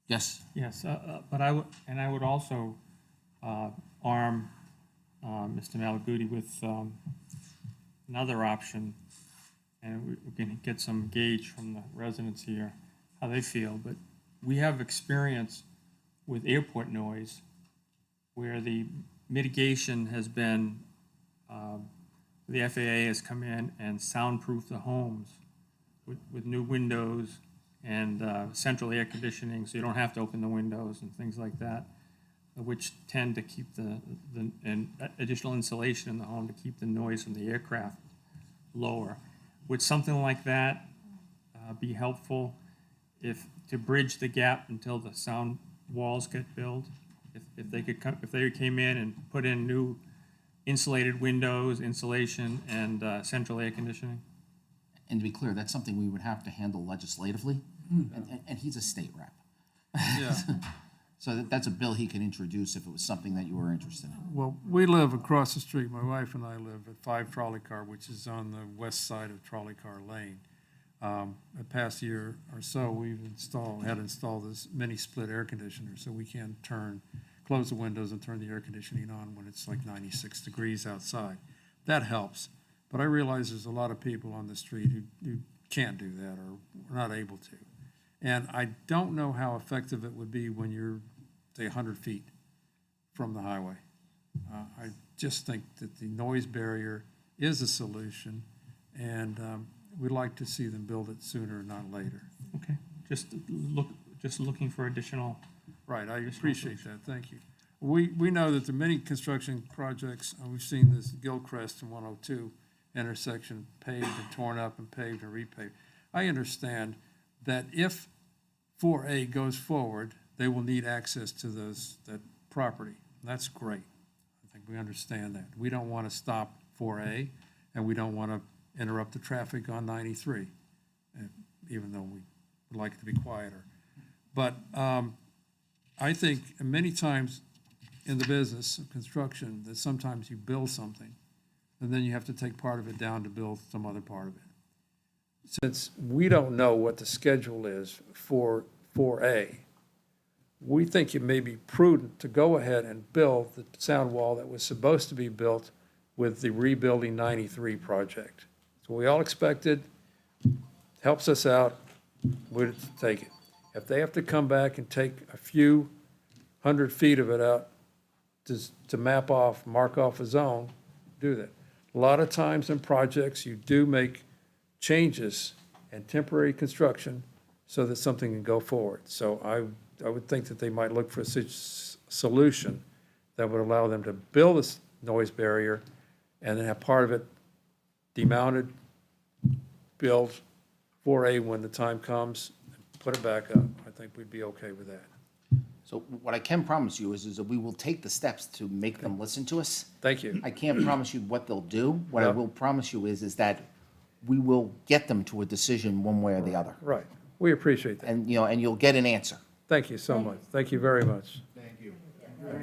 Yes? Yes, but I would also arm Mr. Malaguti with another option, and we can get some gauge from the residents here, how they feel. But we have experience with airport noise where the mitigation has been, the FAA has come in and soundproofed the homes with new windows and central air conditioning, so you don't have to open the windows and things like that, which tend to keep and additional insulation in the home to keep the noise from the aircraft lower. Would something like that be helpful to bridge the gap until the sound walls get built? If they came in and put in new insulated windows, insulation, and central air conditioning? And to be clear, that's something we would have to handle legislatively, and he's a state rep. Yeah. So that's a bill he could introduce if it was something that you were interested in. Well, we live across the street, my wife and I live at 5 Trolley Car, which is on the west side of Trolley Car Lane. The past year or so, we've had installed this mini split air conditioner, so we can close the windows and turn the air conditioning on when it's like 96 degrees outside. That helps. But I realize there's a lot of people on the street who can't do that or are not able to. And I don't know how effective it would be when you're, say, 100 feet from the highway. I just think that the noise barrier is a solution, and we'd like to see them build it sooner, not later. Okay, just looking for additional. Right, I appreciate that, thank you. We know that there are many construction projects, we've seen this Gilchrist and 102 intersection paved and torn up and paved and repaved. I understand that if 4A goes forward, they will need access to that property. That's great. I think we understand that. We don't want to stop 4A, and we don't want to interrupt the traffic on 93, even though we would like it to be quieter. But I think many times in the business of construction that sometimes you build something and then you have to take part of it down to build some other part of it. Since we don't know what the schedule is for 4A, we think it may be prudent to go ahead and build the sound wall that was supposed to be built with the Rebuilding 93 project. So we all expected, helps us out, we'd take it. If they have to come back and take a few 100 feet of it out to map off, mark off a zone, do that. A lot of times in projects, you do make changes and temporary construction so that something can go forward. So I would think that they might look for a solution that would allow them to build this noise barrier and then have part of it demounted, build 4A when the time comes, and put it back up. I think we'd be okay with that. So what I can promise you is that we will take the steps to make them listen to us. Thank you. I can't promise you what they'll do. What I Yeah. will promise you is that we will get them to a decision one way or the other. Right. We appreciate that. And, and you'll get an answer. Thank you so much. Thank you very much.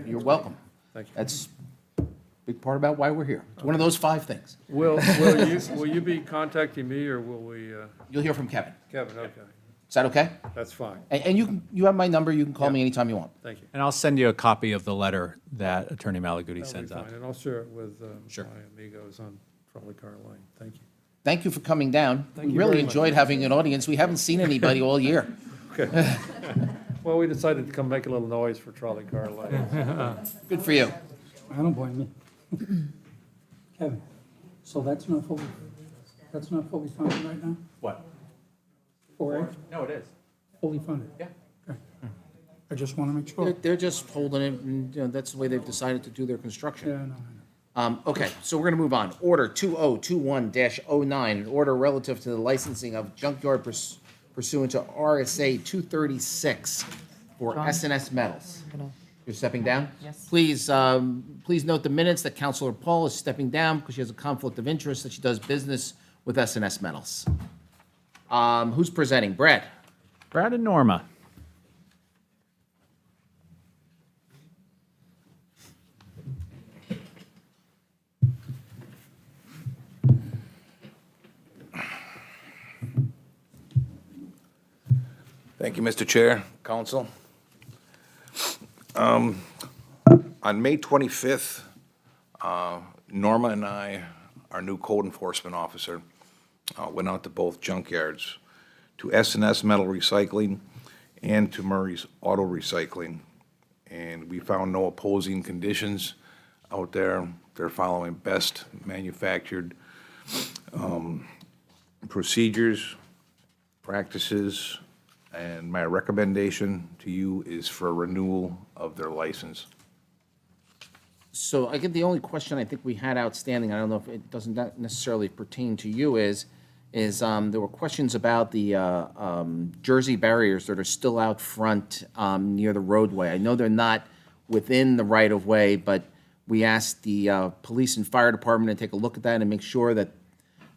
You're welcome. Thank you. That's a big part about why we're here. It's one of those 5 things. Will you be contacting me, or will we, You'll hear from Kevin. Kevin, okay, Is that okay? that's fine. And you have my number. You can call me anytime you want. Thank you. And I'll send you a copy of the letter that Attorney Malaguti That'll be sends out. fine, and I'll share it with Sure. my amigos on Trolley Car Lane. Thank you. Thank you for coming down. Thank We you really very much. enjoyed having an audience. We haven't seen anybody all year. Okay. Well, we decided to come make a little noise for Trolley Car Lane. Good for you. I don't blame you. Kevin, so that's not fully funded right now? What? 4A, No, it is. fully funded? Yeah. Okay. I just want to make sure. They're just holding it, and that's the way they've decided to do their construction. Yeah, I know. Okay, so we're gonna move on. Order 2021-09, an order relative to the licensing of junkyard pursuant to RSA 236 for S&S Metals. You're stepping down? Yes. Please, please note the minutes that Counselor Paul is stepping down because she has a conflict of interest that she does business with S&S Metals. Who's presenting? Brad? Brad and Norma. Thank you, Mr. Chair, Council. On May 25th, Norma and I, our new code enforcement officer, went out to both junkyards, to S&S Metal Recycling and to Murray's Auto Recycling, and we found no opposing conditions out there. They're following best manufactured procedures, practices, and my recommendation to you is for a renewal of their license. So I get the only question I think we had outstanding, I don't know if it doesn't necessarily pertain to you, is there were questions about the Jersey barriers that are still out front near the roadway. I know they're not within the right-of-way, but we asked the police and fire department to take a look at that and make sure that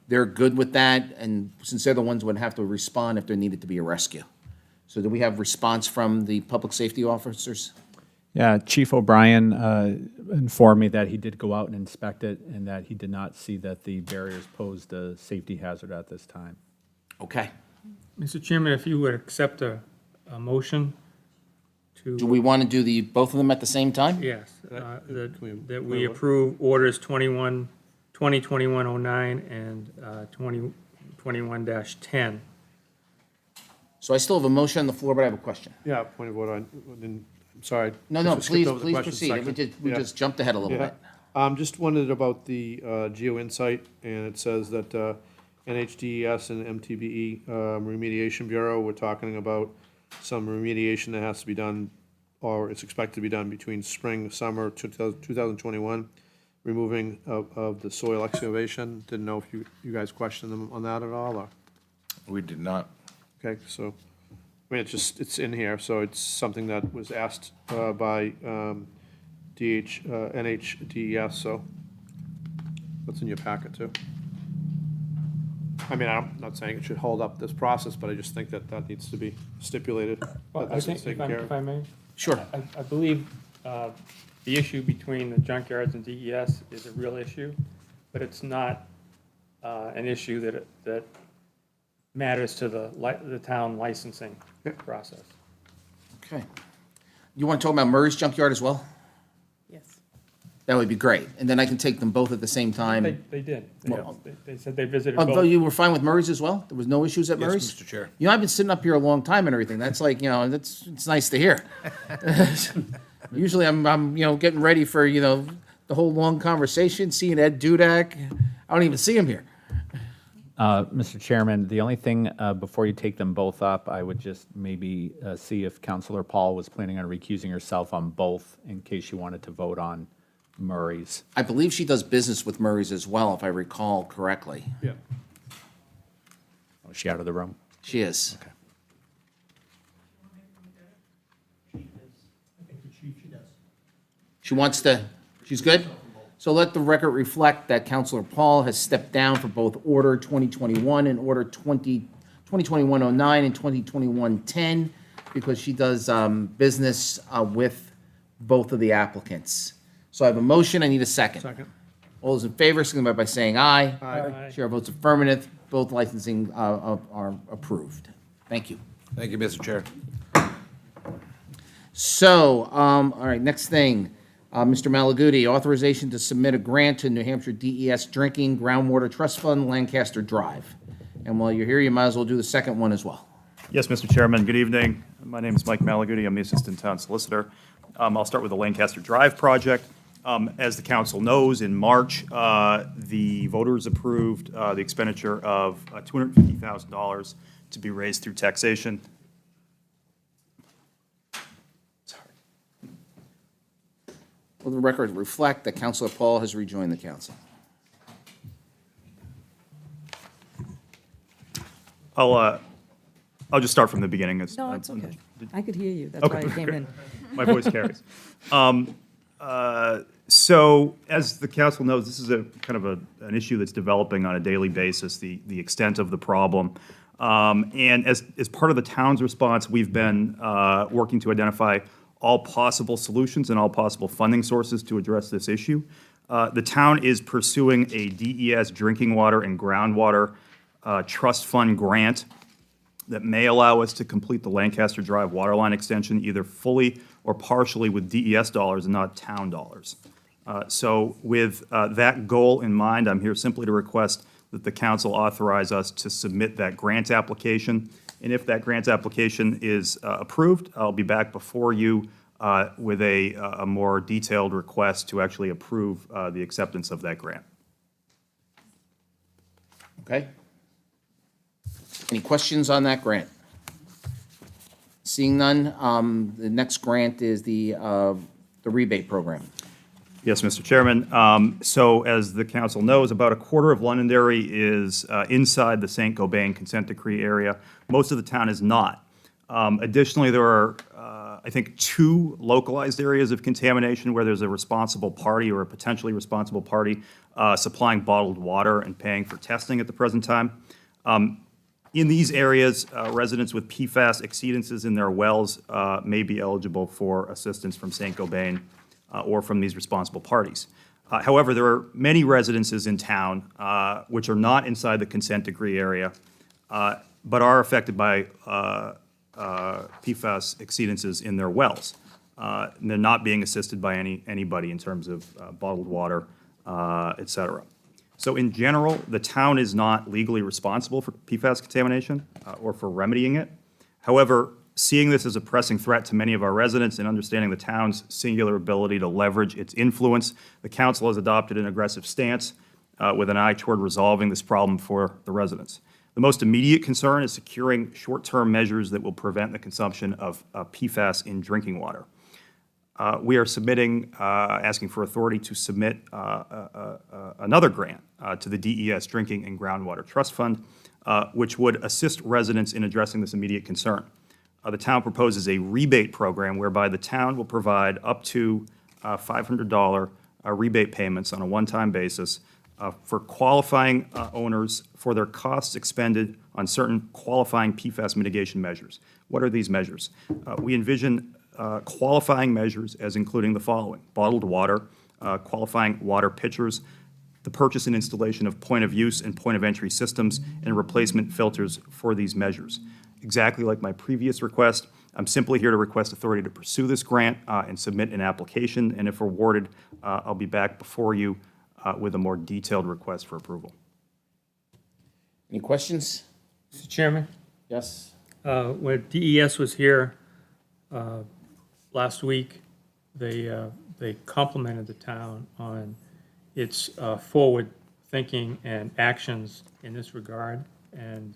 they're good with that, and since they're the ones who would have to respond if there needed to be a rescue. So do we have response from the public safety officers? Yeah, Chief O'Brien informed me that he did go out and inspect it and that he did not see that the barriers posed a safety hazard at this time. Okay. Mr. Chairman, if you would accept a motion Do to, we want to do the both of them at the same time? yes, that we approve orders 2021-09 and 2021-10. So I still have a motion on the floor, but I have a question. Yeah, point of order, I'm sorry. No, Just please, skipped over the please question proceed. section. We Yeah. just jumped ahead a little Yeah. bit. Just wondered about the Geo Insight, and it says that NHDES and MTBE Remediation Bureau, we're talking about some remediation that has to be done, or it's expected to be done between spring, summer 2021, removing of the soil excavation. Didn't know if you guys questioned them on that at all, or? We did not. Okay, so, I mean, it's in here, so it's something that was asked by NHDES, so that's in your packet too. I mean, I'm not saying it should hold up this process, but I just think that that needs to be stipulated. Well, that I this think, is taken care if of. I may, Sure. I believe the issue between the junkyards and DES is a real issue, but it's not an issue that matters to the town licensing process. Okay. You want to talk about Murray's Junkyard as well? Yes. That would be great. And then I can take them both at the same time. They did. Well- They said they visited Oh, both. but you were fine with Murray's as well? There was no issues at Yes, Murray's? Mr. Chair. You know, I've been sitting up here a long time and everything. That's like, it's nice to hear. Usually I'm, getting ready for, the whole long conversation, seeing Ed Dudak. I don't even see him here. Mr. Chairman, the only thing, before you take them both up, I would just maybe see if Councilor Paul was planning on recusing herself on both in case you wanted to vote on Murray's. I believe she does business with Murray's as well, if I recall correctly. Yeah. Oh, is she out of the room? She is. She wants to, she's good? So let the record reflect that Counselor Paul has stepped down for both Order 2021 and Order 2021-09 and 2021-10 because she does business with both of the applicants. So I have a motion, I need a second. Second. All those in favor, signify by saying aye. Aye. Chair votes affirmative, both licensing are approved. Thank you. Thank you, Mr. Chair. So, all right, next thing, Mr. Malaguti, authorization to submit a grant to New Hampshire DES Drinking Groundwater Trust Fund, Lancaster Drive. And while you're here, you might as well do the second one as well. Yes, Mr. Chairman, good evening. My name is Mike Malaguti. I'm the Assistant Town Solicitor. I'll start with the Lancaster Drive project. As the council knows, in March, the voters approved the expenditure of $250,000 to be raised through taxation. Will the record reflect that Counselor Paul has rejoined the council? I'll just start from the beginning. No, it's okay. I could hear you. That's why I came in. My voice carries. So, as the council knows, this is a kind of an issue that's developing on a daily basis, the extent of the problem. And as part of the town's response, we've been working to identify all possible solutions and all possible funding sources to address this issue. The town is pursuing a DES drinking water and groundwater trust fund grant that may allow us to complete the Lancaster Drive waterline extension either fully or partially with DES dollars and not town dollars. So with that goal in mind, I'm here simply to request that the council authorize us to submit that grant application. And if that grant application is approved, I'll be back before you with a more detailed request to actually approve the acceptance of that grant. Okay? Any questions on that grant? Seeing none, the next grant is the rebate program. Yes, Mr. Chairman. So as the council knows, about a quarter of Londonderry is inside the St. Gobain consent decree area. Most of the town is not. Additionally, there are, I think, 2 localized areas of contamination where there's a responsible party or a potentially responsible party supplying bottled water and paying for testing at the present time. In these areas, residents with PFAS exceedances in their wells may be eligible for assistance from St. Gobain or from these responsible parties. However, there are many residences in town which are not inside the consent decree area, but are affected by PFAS exceedances in their wells. And they're not being assisted by anybody in terms of bottled water, et cetera. So in general, the town is not legally responsible for PFAS contamination or for remedying it. However, seeing this as a pressing threat to many of our residents and understanding the town's singular ability to leverage its influence, the council has adopted an aggressive stance with an eye toward resolving this problem for the residents. The most immediate concern is securing short-term measures that will prevent the consumption of PFAS in drinking water. We are submitting, asking for authority to submit another grant to the DES Drinking and Groundwater Trust Fund, which would assist residents in addressing this immediate concern. The town proposes a rebate program whereby the town will provide up to $500 rebate payments on a one-time basis for qualifying owners for their costs expended on certain qualifying PFAS mitigation measures. What are these measures? We envision qualifying measures as including the following: bottled water, qualifying water pitchers, the purchase and installation of point-of-use and point-of-entry systems, and replacement filters for these measures. Exactly like my previous request, I'm simply here to request authority to pursue this grant and submit an application, and if awarded, I'll be back before you with a more detailed request for approval. Any questions? Mr. Chairman, Yes? when DES was here last week, they complimented the town on its forward thinking and actions in this regard, and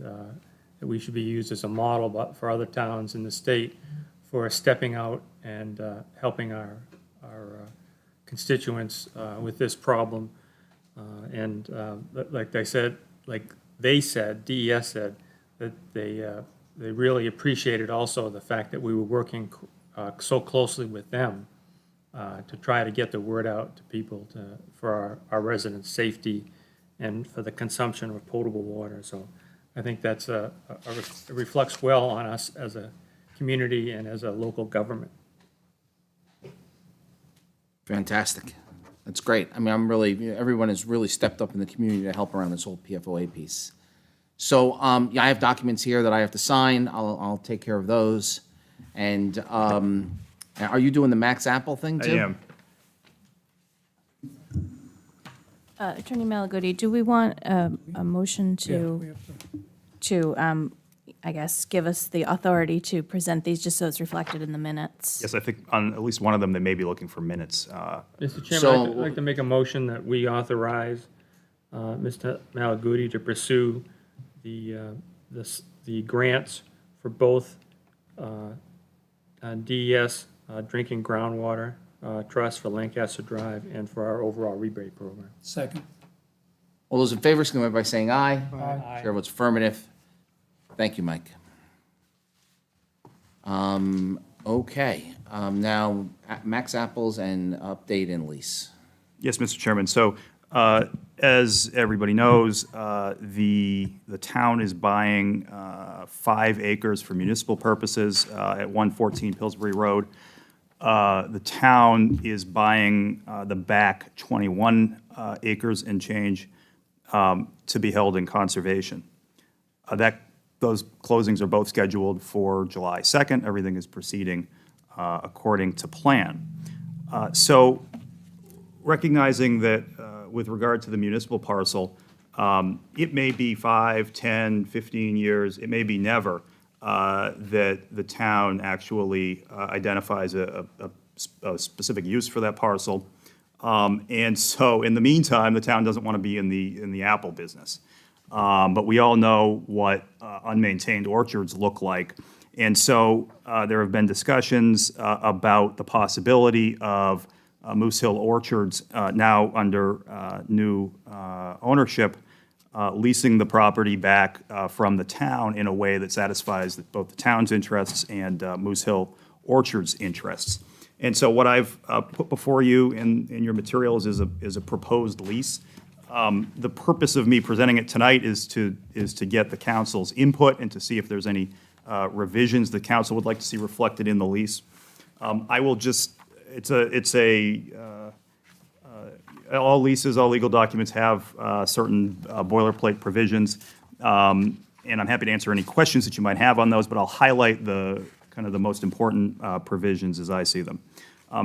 that we should be used as a model for other towns in the state for stepping out and helping our constituents with this problem. And like they said, DES said that they really appreciated also the fact that we were working so closely with them to try to get the word out to people for our residents' safety and for the consumption of potable water. So I think that's it reflects well on us as a community and as a local government. Fantastic. That's great. I mean, everyone has really stepped up in the community to help around this whole PFOA piece. So, yeah, I have documents here that I have to sign. I'll take care of those. And are you doing the Max Apple thing I too? am. Attorney Malaguti, do we want a motion to, I guess, give us the authority to present these, just so it's reflected in the minutes? Yes, I think on at least one of them, they may be looking for minutes. Mr. Chairman, I'd like to make a motion that we authorize Mr. Malaguti to pursue the grants for both DES Drinking Groundwater Trust for Lancaster Drive and for our overall rebate program. Second. All those in favor, signify by saying aye. Aye. Chair votes affirmative. Thank you, Mike. Okay, now, Max Apples and update and lease. Yes, Mr. Chairman. So, as everybody knows, the town is buying 5 acres for municipal purposes at 114 Pillsbury Road. The town is buying the back 21 acres and change to be held in conservation. Those closings are both scheduled for July 2nd. Everything is proceeding according to plan. So recognizing that with regard to the municipal parcel, it may be 5, 10, 15 years, it may be never, that the town actually identifies a specific use for that parcel. And so in the meantime, the town doesn't want to be in the apple business. But we all know what unmaintained orchards look like. And so there have been discussions about the possibility of Moose Hill Orchards, now under new ownership, leasing the property back from the town in a way that satisfies both the town's interests and Moose Hill Orchard's interests. And so what I've put before you in your materials is a proposed lease. The purpose of me presenting it tonight is to get the council's input and to see if there's any revisions the council would like to see reflected in the lease. I will just, all leases, all legal documents have certain boilerplate provisions, and I'm happy to answer any questions that you might have on those, but I'll highlight the most important provisions as I see them.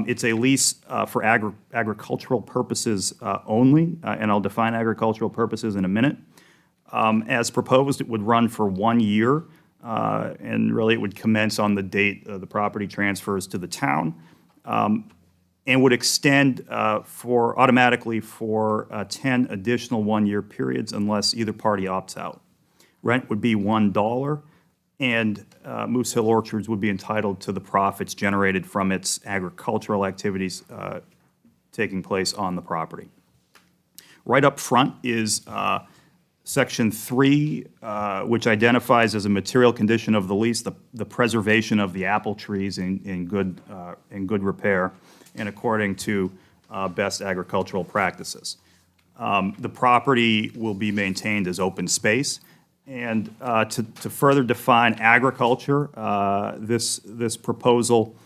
It's a lease for agricultural purposes only, and I'll define agricultural purposes in a minute. As proposed, it would run for 1 year, and really it would commence on the date the property transfers to the town, and would extend automatically for 10 additional 1-year periods unless either party opts out. Rent would be $1, and Moose Hill Orchards would be entitled to the profits generated from its agricultural activities taking place on the property. Right up front is Section 3, which identifies as a material condition of the lease the preservation of the apple trees in good repair and according to best agricultural practices. The property will be maintained as open space. And to further define agriculture, this proposal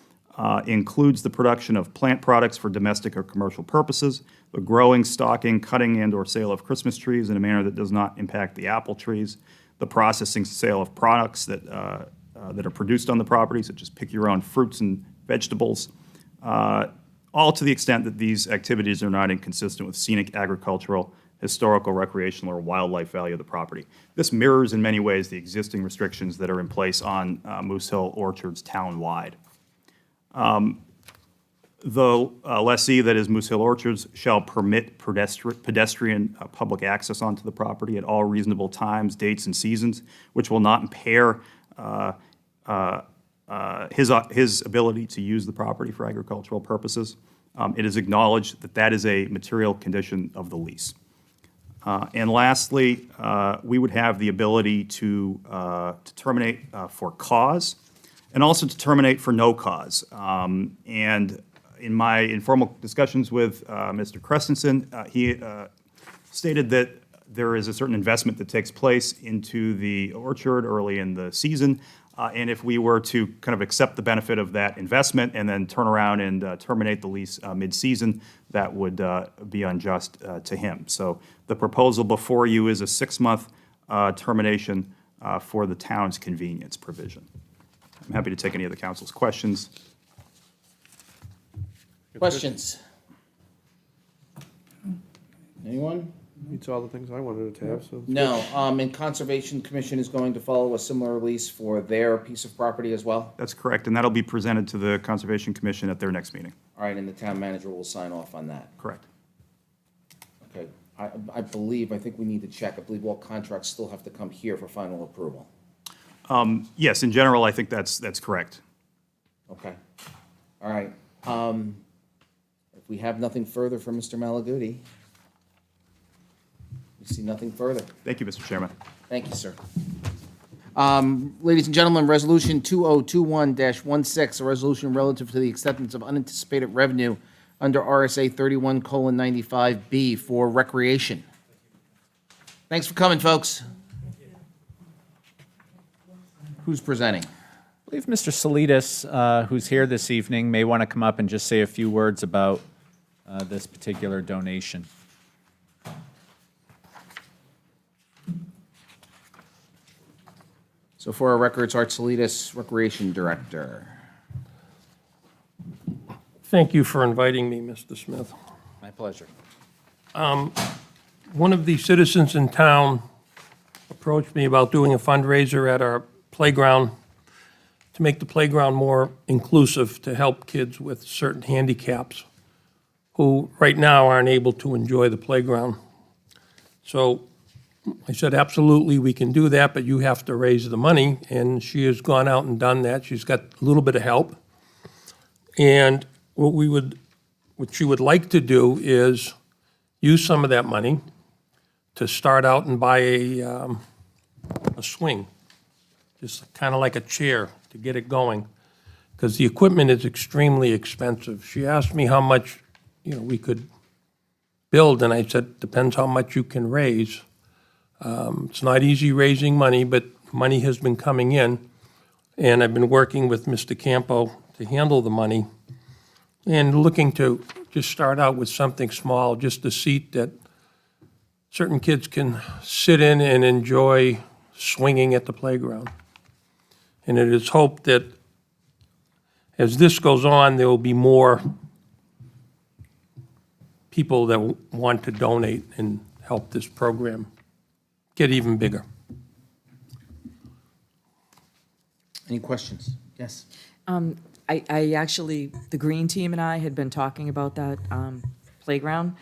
includes the production of plant products for domestic or commercial purposes, the growing, stocking, cutting, and/or sale of Christmas trees in a manner that does not impact the apple trees, the processing, sale of products that that are produced on the property, such as pick your own fruits and vegetables, all to the extent that these activities are not inconsistent with scenic, agricultural, historical, recreational, or wildlife value of the property. This mirrors in many ways the existing restrictions that are in place on Moose Hill Orchards town-wide. The lessee, that is Moose Hill Orchards, shall permit pedestrian public access onto the property at all reasonable times, dates, and seasons, which will not impair his ability to use the property for agricultural purposes. It is acknowledged that that is a material condition of the lease. And lastly, we would have the ability to terminate for cause and also to terminate for no cause. And in my informal discussions with Mr. Christensen, he stated that there is a certain investment that takes place into the orchard early in the season. And if we were to kind of accept the benefit of that investment and then turn around and terminate the lease mid-season, that would be unjust to him. So the proposal before you is a 6-month termination for the town's convenience provision. I'm happy to take any of the council's questions. Questions? Anyone? Meets all the things I wanted it to have, so. No, and Conservation Commission is going to follow a similar lease for their piece of property as well? That's correct, and that'll be presented to the Conservation Commission at their next meeting. All right, and the town manager will sign off on that? Correct. Okay, I think we need to check. I believe all contracts still have to come here for final approval. Yes, in general, I think that's correct. Okay, all right. If we have nothing further from Mr. Malaguti, we see nothing further. Thank you, Mr. Chairman. Thank you, sir. Ladies and gentlemen, Resolution 2021-16, a resolution relative to the acceptance of unanticipated revenue under RSA 31:95B for recreation. Thanks for coming, folks. Who's presenting? I believe Mr. Salidas, who's here this evening, may want to come up and just say a few words about this particular donation. So for our records, Art Salidas, Recreation Director. Thank you for inviting me, Mr. Smith. My pleasure. One of the citizens in town approached me about doing a fundraiser at our playground to make the playground more inclusive, to help kids with certain handicaps who right now aren't able to enjoy the playground. So I said, absolutely, we can do that, but you have to raise the money. And she has gone out and done that. She's got a little bit of help. And what she would like to do is use some of that money to start out and buy a swing, just kind of like a chair to get it going, because the equipment is extremely expensive. She asked me how much, we could build, and I said, depends how much you can raise. It's not easy raising money, but money has been coming in, and I've been working with Mr. Campo to handle the money and looking to just start out with something small, just a seat that certain kids can sit in and enjoy swinging at the playground. And it is hoped that as this goes on, there will be more people that want to donate and help this program get even bigger. Any questions? Yes. I actually, the Green Team and I had been talking about that playground.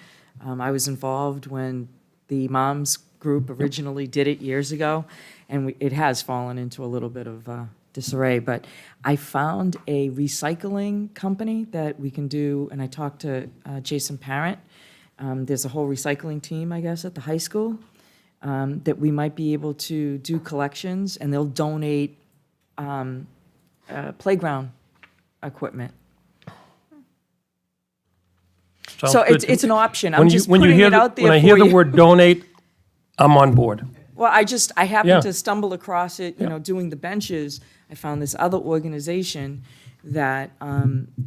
I was involved when the moms group originally did it years ago, and it has fallen into a little bit of disarray. But I found a recycling company that we can do, and I talked to Jason Parent. There's a whole recycling team, I guess, at the high school that we might be able to do collections, and they'll donate playground equipment. Sounds So good to it's me. an option. When I'm you- just when you putting hear it the- out there When I for hear the you. word donate, I'm on board. Well, I happened Yeah. to stumble across it, doing the benches. I found this other organization that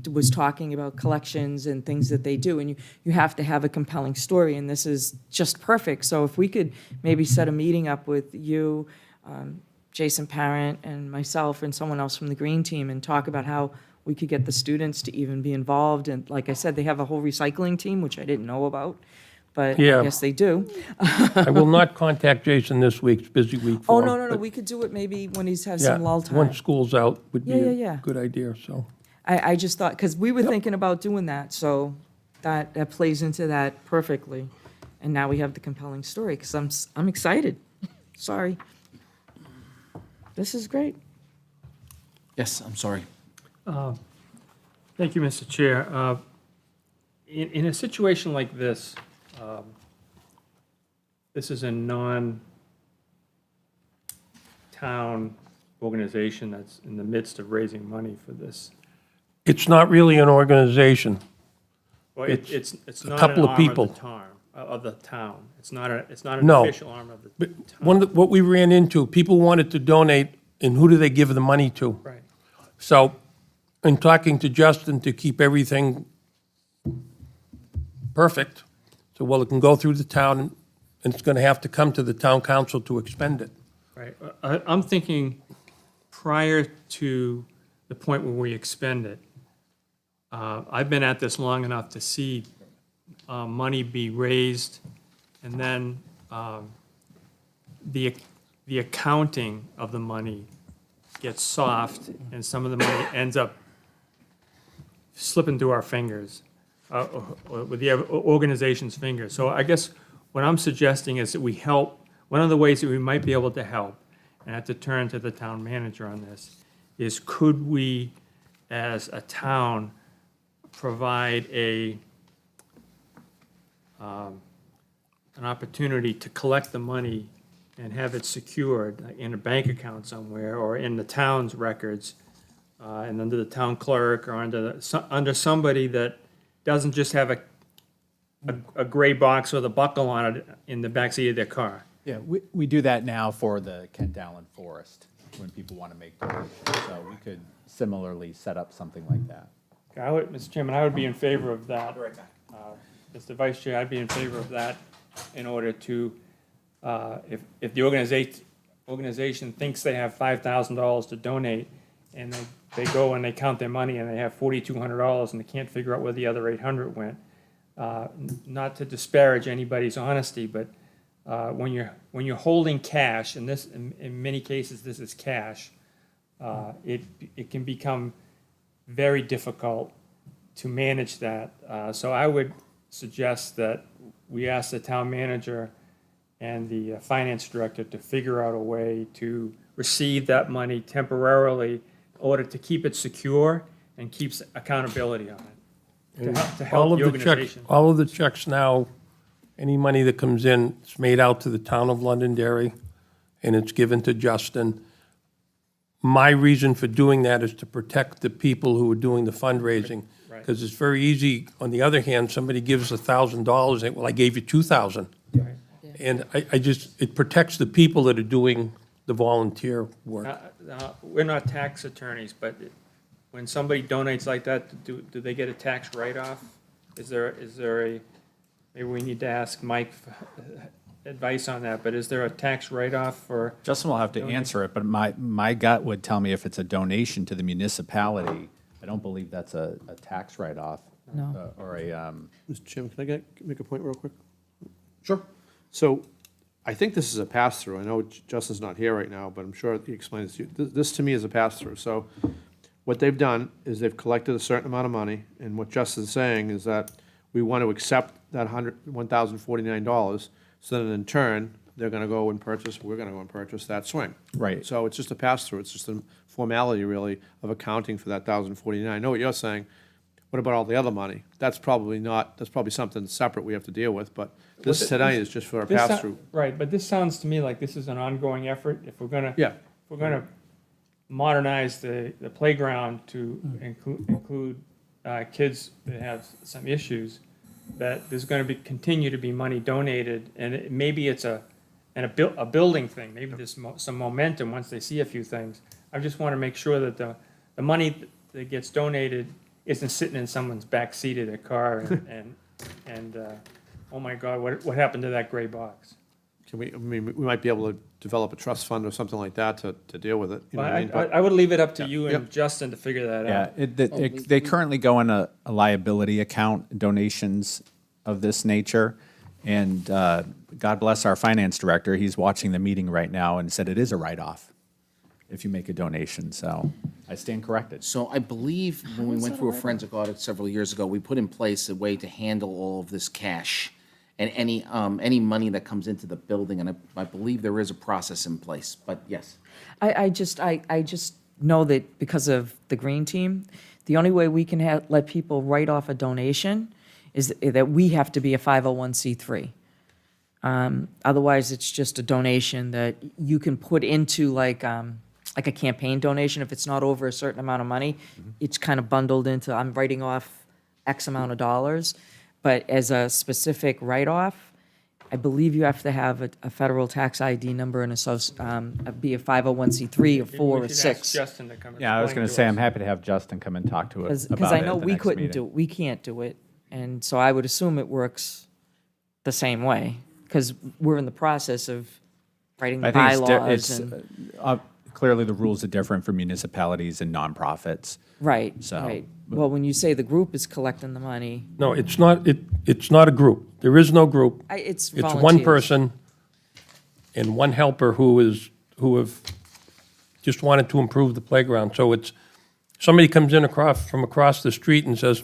was talking about collections and things that they do, and you have to have a compelling story, and this is just perfect. So if we could maybe set a meeting up with you, Jason Parent and myself and someone else from the green team and talk about how we could get the students to even be involved. And like I said, they have a whole recycling team, which I didn't know about, but Yeah. I guess they do. I will not contact Jason this week, it's a busy week Oh, for him. no, but we could do it maybe when he's has yeah, some lull time. once school's out would be Yeah, a yeah. good idea, so. I just thought, because we were thinking about doing that, so that plays into that perfectly. And now we have the compelling story, because I'm excited. Sorry. This is great. Yes, I'm sorry. Thank you, Mr. Chair. In a situation like this, this is a non-town organization that's in the midst of raising money for this. It's not really an organization. Well, It's it's a not couple an of arm people. of the town. It's not an No. official arm of the But town. what we ran into, people wanted to donate, and who do they give the money to? Right. So, in talking to Justin to keep everything perfect, so, well, it can go through the town, and it's gonna have to come to the town council to expend it. Right. I'm thinking prior to the point where we expend it, I've been at this long enough to see money be raised, and then the accounting of the money gets soft, and some of the money ends up slipping through our fingers, or with the organization's fingers. So I guess what I'm suggesting is that we help, one of the ways that we might be able to help, and I have to turn to the town manager on this, is could we, as a town, provide an opportunity to collect the money and have it secured in a bank account somewhere, or in the town's records, and under the town clerk, or under somebody that doesn't just have a gray box with a buckle on it in the backseat of their car. Yeah, we do that now for the Kent Allen Forest, when people want to make donations. So we could similarly set up something like that. Mr. Chairman, I would be in favor of that. Mr. Vice Chair, I'd be in favor of that in order to, if the organization thinks they have $5,000 to donate, and they go and they count their money and they have $4,200 and they can't figure out where the other 800 went. Not to disparage anybody's honesty, but when you're holding cash, and this, in many cases, this is cash, it can become very difficult to manage that. So I would suggest that we ask the town manager and the finance director to figure out a way to receive that money temporarily in order to keep it secure and keeps accountability on it, to help All the of the checks, organization. all of the checks now, any money that comes in, it's made out to the town of Londonderry, and it's given to Justin. My reason for doing that is to protect the people who are doing the fundraising. Right. Because it's very easy, on the other hand, somebody gives $1,000, and, well, I gave you $2,000. Right. And I just, it protects the people that are doing the volunteer work. We're not tax attorneys, but when somebody donates like that, do they get a tax write-off? Is there a, maybe we need to ask Mike for advice on that, but is there a tax write-off for? Justin will have to answer it, but my gut would tell me if it's a donation to the municipality, I don't believe that's a tax write-off. No. Or a, Mr. Chairman, can I make a point real quick? Sure. So I think this is a pass-through. I know Justin's not here right now, but I'm sure he explains it to you. This to me is a pass-through. So what they've done is they've collected a certain amount of money, and what Justin's saying is that we want to accept that $1,049, so then in turn, they're gonna go and purchase, we're gonna go and purchase that swing. Right. So it's just a pass-through. It's just a formality, really, of accounting for that $1,049. I know what you're saying. What about all the other money? That's probably something separate we have to deal with, but this tonight is just for a pass-through. Right, but this sounds to me like this is an ongoing effort. If we're gonna. Yeah. If we're gonna modernize the playground to include kids that have some issues, that there's gonna continue to be money donated, and maybe it's a building thing. Maybe there's some momentum once they see a few things. I just wanna make sure that the money that gets donated isn't sitting in someone's back seat of their car and oh my God, what happened to that gray box? We might be able to develop a trust fund or something like that to deal with it. You know what I mean? But- I would leave it up to you Yep. and Justin to figure that Yeah, out. they currently go in a liability account, donations of this nature. And God bless our finance director, he's watching the meeting right now and said it is a write-off if you make a donation, so I stand corrected. So I believe when we went through a forensic audit several years ago, we put in place a way to handle all of this cash and any money that comes into the building, and I believe there is a process in place, but yes. I just know that because of the green team, the only way we can let people write off a donation is that we have to be a 501c3. Otherwise, it's just a donation that you can put into like a campaign donation. If it's not over a certain amount of money, it's kind of bundled into, I'm writing off X amount of dollars. But as a specific write-off, I believe you have to have a federal tax ID number and be a 501c3 or 4 or We should 6. ask Justin to come Yeah, I was explain going to to say, us. I'm happy to have Justin come and talk to us about it Because I know at the we next couldn't meeting. do it, we can't do it. And so I would assume it works the same way, because we're in the process of writing the I think bylaws and. clearly the rules are different for municipalities and nonprofits. Right, So- right. Well, when you say the group is collecting the money, No, it's not a group. There is no group. it's It's one volunteers. person and one helper who have just wanted to improve the playground. So it's, somebody comes in from across the street and says,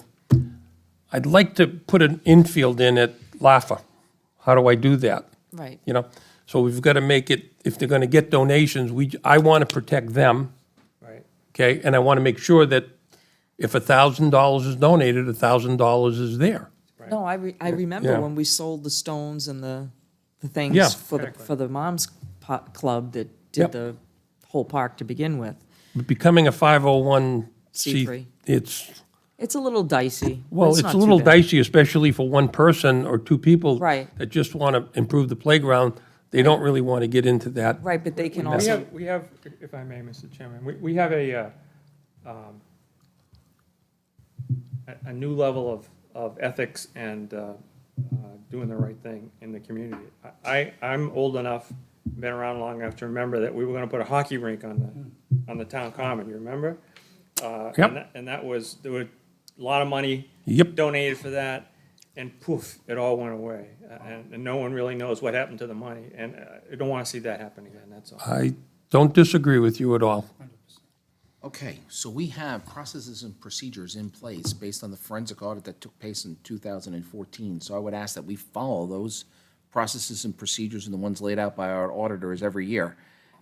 I'd like to put an infield in at LAFA. How do I do that? Right. You know, so we've got to make it, if they're going to get donations, I want to protect them, Right. okay? And I want to make sure that if $1,000 is donated, $1,000 is there. No, I remember Yeah. when we sold the stones and the Yeah. things for the moms club that did Yep. the whole park to begin with. But becoming a 501c, C3. it's a little dicey. but Well, it's not a too little bad. dicey, especially for one person or two people. Right. That just want to improve the playground. They don't really want to get into that. Right, but they can We also, have, if I may, Mr. Chairman, we have a new level of ethics and doing the right thing in the community. I'm old enough, been around long enough to remember that we were gonna put a hockey rink on the town common, you remember? Yep. And that was, there were a lot of money Yep. donated for that, and poof, it all went away. And no one really knows what happened to the money, and I don't wanna see that happen again, that's all. I don't disagree with you at all. Okay, so we have processes and procedures in place based on the forensic audit that took place in 2014. So I would ask that we follow those processes and procedures and the ones laid out by our auditors every year.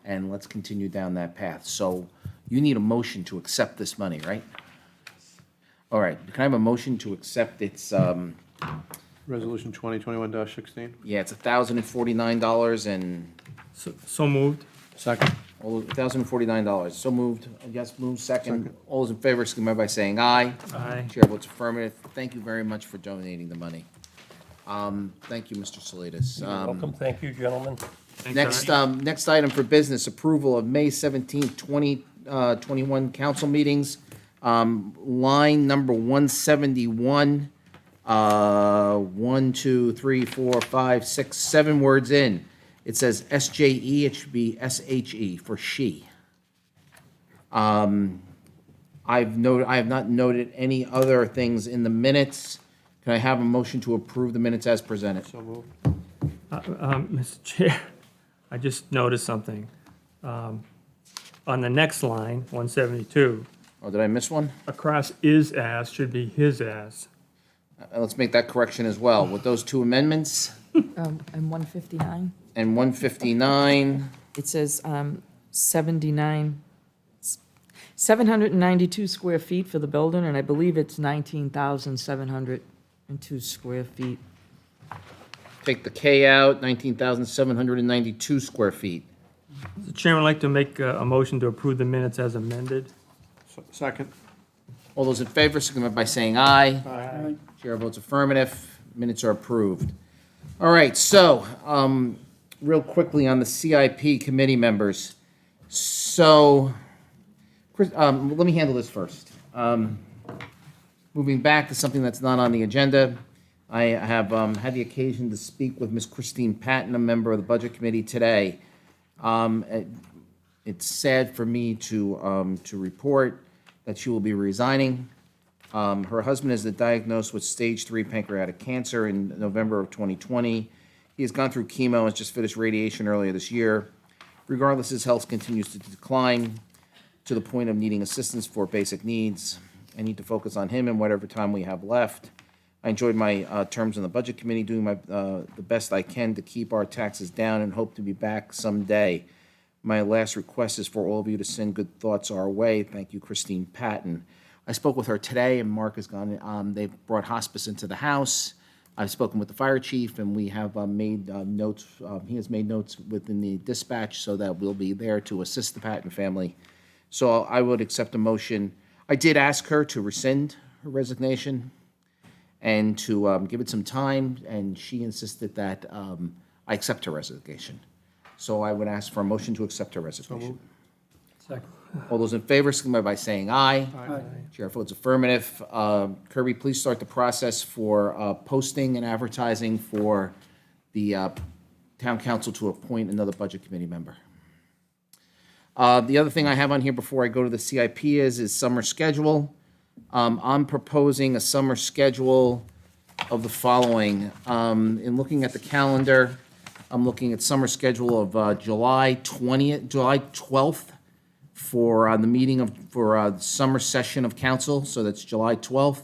And let's continue down that path. So you need a motion to accept this money, right? All right, can I have a motion to accept its, Resolution 2021-16. yeah, it's $1,049 and, So moved. Second. $1,049. So moved. Yes, moved, second. All those in favor, signify by saying aye. Aye. Chair votes affirmative. Thank you very much for donating the money. Thank you, Mr. Salidas. Welcome, thank you, gentlemen. Next item for business, approval of May 17th, 2021 council meetings. Line number 171, 1, 2, 3, 4, 5, 6, 7 words in. It says SJE, it should be SHE for she. I have not noted any other things in the minutes. Can I have a motion to approve the minutes as presented? So moved. Mr. Chair, I just noticed something. On the next line, 172, Oh, did I miss one? across is as should be his as. Let's make that correction as well. With those two amendments and 159, and 159, it says 792 square feet for the building, and I believe it's 19,702 square feet. take the K out, 19,792 square feet. The chairman would like to make a motion to approve the minutes as amended. Second. All those in favor, signify by saying aye. Aye. Chair votes affirmative. Minutes are approved. All right, so, real quickly on the CIP committee members. So, Chris, let me handle this first. Moving back to something that's not on the agenda, I have had the occasion to speak with Ms. Christine Patton, a member of the Budget Committee today. It's sad for me to report that she will be resigning. Her husband is diagnosed with stage 3 pancreatic cancer in November of 2020. He has gone through chemo and has just finished radiation earlier this year. Regardless, his health continues to decline to the point of needing assistance for basic needs. I need to focus on him and whatever time we have left. I enjoyed my terms on the Budget Committee, doing the best I can to keep our taxes down and hope to be back someday. My last request is for all of you to send good thoughts our way. Thank you, Christine Patton. I spoke with her today, and Mark has gone. They've brought hospice into the house. I've spoken with the fire chief, and we have made notes. He has made notes within the dispatch so that we'll be there to assist the Patton family. So I would accept a motion. I did ask her to rescind her resignation and to give it some time, and she insisted that I accept her resignation. So I would ask for a motion to accept her resignation. Second. All those in favor, signify by saying aye. Aye. Chair votes affirmative. Kirby, please start the process for posting and advertising for the town council to appoint another budget committee member. The other thing I have on here before I go to the CIP is summer schedule. I'm proposing a summer schedule of the following. In looking at the calendar, I'm looking at summer schedule of July 12th for the meeting for the summer session of council, so that's July 12th.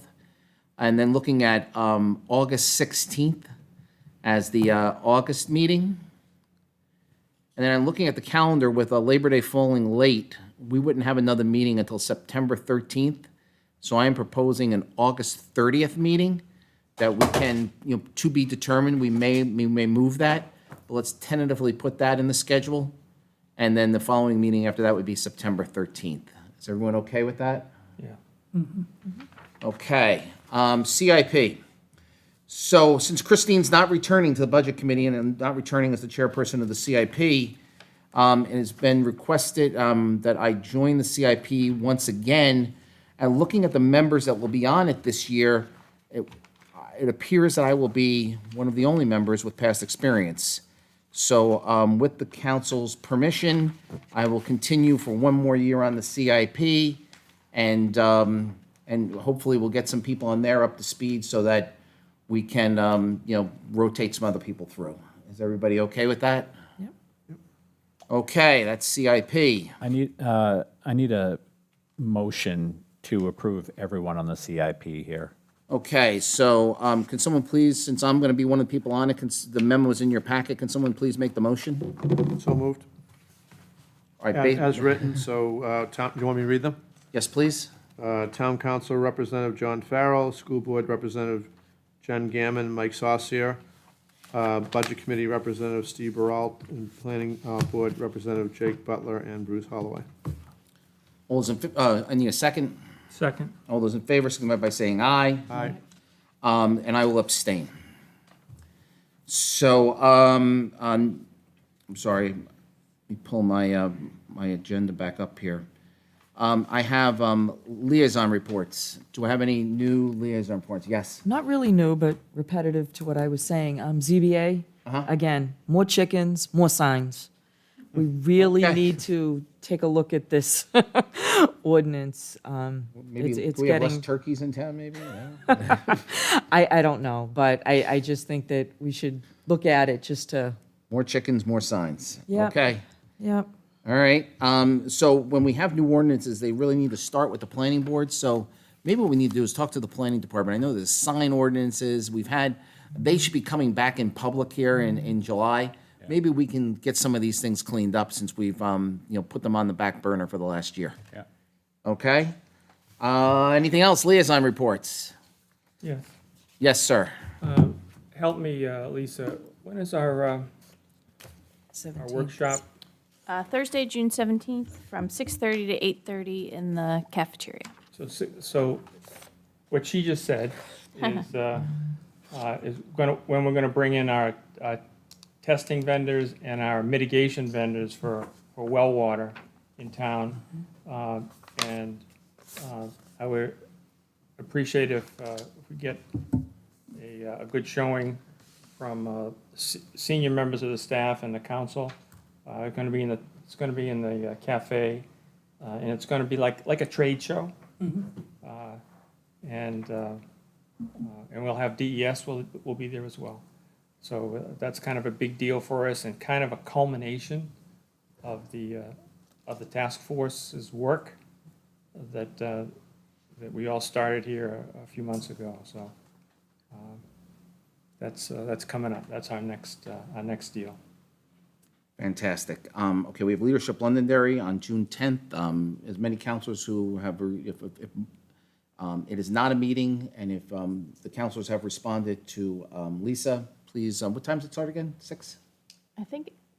And then looking at August 16th as the August meeting. And then I'm looking at the calendar with Labor Day falling late, we wouldn't have another meeting until September 13th. So I am proposing an August 30th meeting that we can, to be determined, we may move that, but let's tentatively put that in the schedule. And then the following meeting after that would be September 13th. Is everyone okay with that? Yeah. Okay, CIP. So since Christine's not returning to the Budget Committee and I'm not returning as the chairperson of the CIP, it has been requested that I join the CIP once again. And looking at the members that will be on it this year, it appears that I will be one of the only members with past experience. So with the council's permission, I will continue for one more year on the CIP, and hopefully we'll get some people on there up to speed so that we can, rotate some other people through. Is everybody okay with that? Yep. Okay, that's CIP. I need a motion to approve everyone on the CIP here. Okay, so can someone please, since I'm going to be one of the people on it, the memo is in your packet, can someone please make the motion? So moved. All right, As written, so, do you want me to read them? Yes, please. Town Council Representative John Farrell, School Board Representative Jen Gammon, Mike Saucier, Budget Committee Representative Steve Baralt, and Planning Board Representative Jake Butler and Bruce Holloway. All those I need a second. Second. All those in favor, signify by saying aye. Aye. And I will abstain. So, I'm sorry, let me pull my agenda back up here. I have liaison reports. Do I have any new liaison reports? Yes. Not really new, but repetitive to what I was saying. ZBA, again, more chickens, more signs. We really Okay. need to take a look at this ordinance. Maybe It's do we have less getting, turkeys in town, maybe? I don't know, but I just think that we should look at it just to, More chickens, more signs. Yep. Okay. yep. All right, so when we have new ordinances, they really need to start with the planning board, so maybe what we need to do is talk to the planning department. I know there's sign ordinances, they should be coming back in public here in July. Maybe we can get some of these things cleaned up since we've, put them on the back burner for the last year. Yeah. Okay? Anything else, liaison reports? Yes. Yes, sir. Help me, Lisa, when is our 17th. workshop? Thursday, June 17th, from 6:30 to 8:30 in the cafeteria. So what she just said is when we're gonna bring in our testing vendors and our mitigation vendors for well water in town. And I would appreciate if we get a good showing from senior members of the staff and the council It's going to be in the cafe, and it's going to be like a trade show. And we'll have DES will be there as well. So that's kind of a big deal for us and kind of a culmination of the task force's work that we all started here a few months ago. So that's coming up. That's our next deal. Fantastic. Okay, we have Leadership Londonderry on June 10th. As many counselors who have, if it is not a meeting, and if the counselors have responded to Lisa, please, what time does it start again? 6?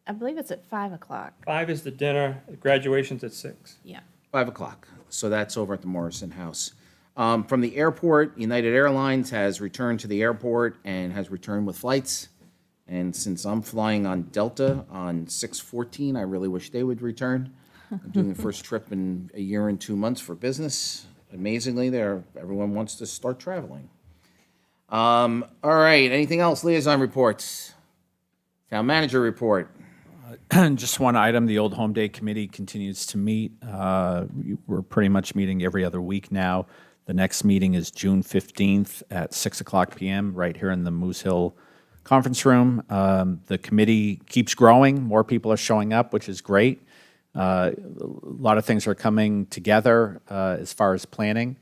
I believe it's at 5 o'clock. 5 is the dinner, graduation's at 6. Yeah. 5 o'clock. So that's over at the Morrison House. From the airport, United Airlines has returned to the airport and has returned with flights. And since I'm flying on Delta on 6/14, I really wish they would return. I'm doing the first trip in a year and 2 months for business. Amazingly, everyone wants to start traveling. All right, anything else? Liaison reports. Town manager report. Just one item, the Old Home Day Committee continues to meet. We're pretty much meeting every other week now. The next meeting is June 15th at 6 o'clock p.m. right here in the Moose Hill Conference Room. The committee keeps growing. More people are showing up, which is great. A lot of things are coming together as far as planning,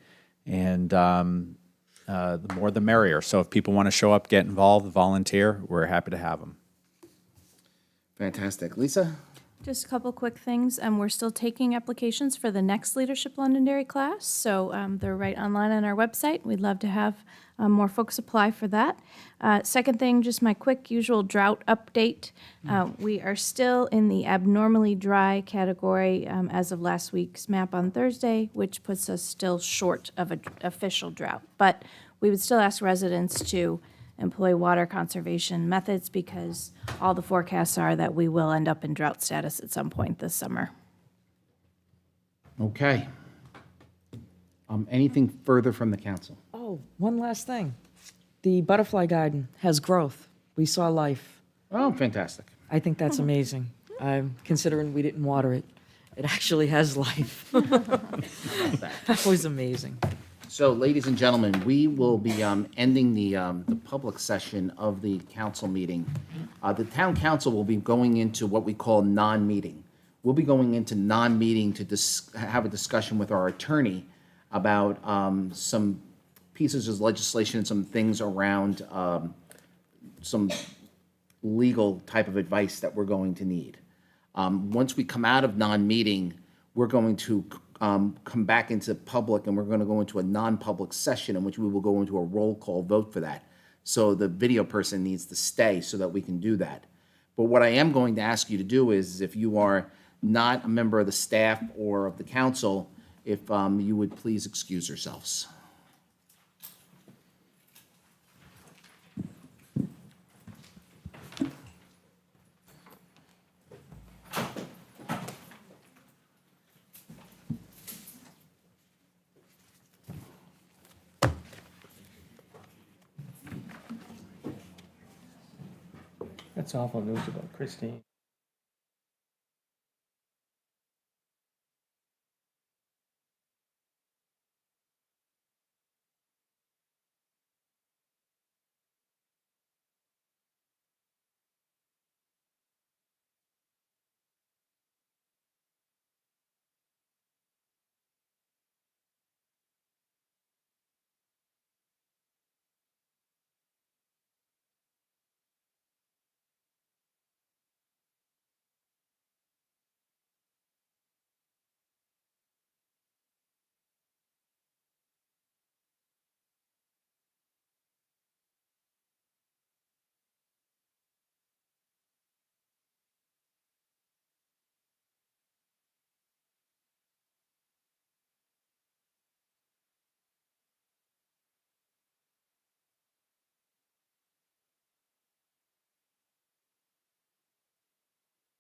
and the more the merrier. So if people want to show up, get involved, volunteer, we're happy to have them. Fantastic. Lisa? Just a couple quick things. We're still taking applications for the next Leadership Londonderry class, so they're right online on our website. We'd love to have more folks apply for that. Second thing, just my quick usual drought update. We are still in the abnormally dry category as of last week's map on Thursday, which puts us still short of an official drought. But we would still ask residents to employ water conservation methods because all the forecasts are that we will end up in drought status at some point this summer. Okay. Anything further from the council? Oh, one last thing. The butterfly garden has growth. We saw life. Oh, fantastic. I think that's amazing. Considering we didn't water it, it actually has life. That was amazing. So, ladies and gentlemen, we will be ending the public session of the council meeting. The town council will be going into what we call non-meeting. We'll be going into non-meeting to have a discussion with our attorney about some pieces of legislation and some things around some legal type of advice that we're going to need. Once we come out of non-meeting, we're going to come back into public, and we're going to go into a non-public session in which we will go into a roll call vote for that. So the video person needs to stay so that we can do that. But what I am going to ask you to do is, if you are not a member of the staff or of the council, if you would please excuse yourselves. That's awful news about Christine.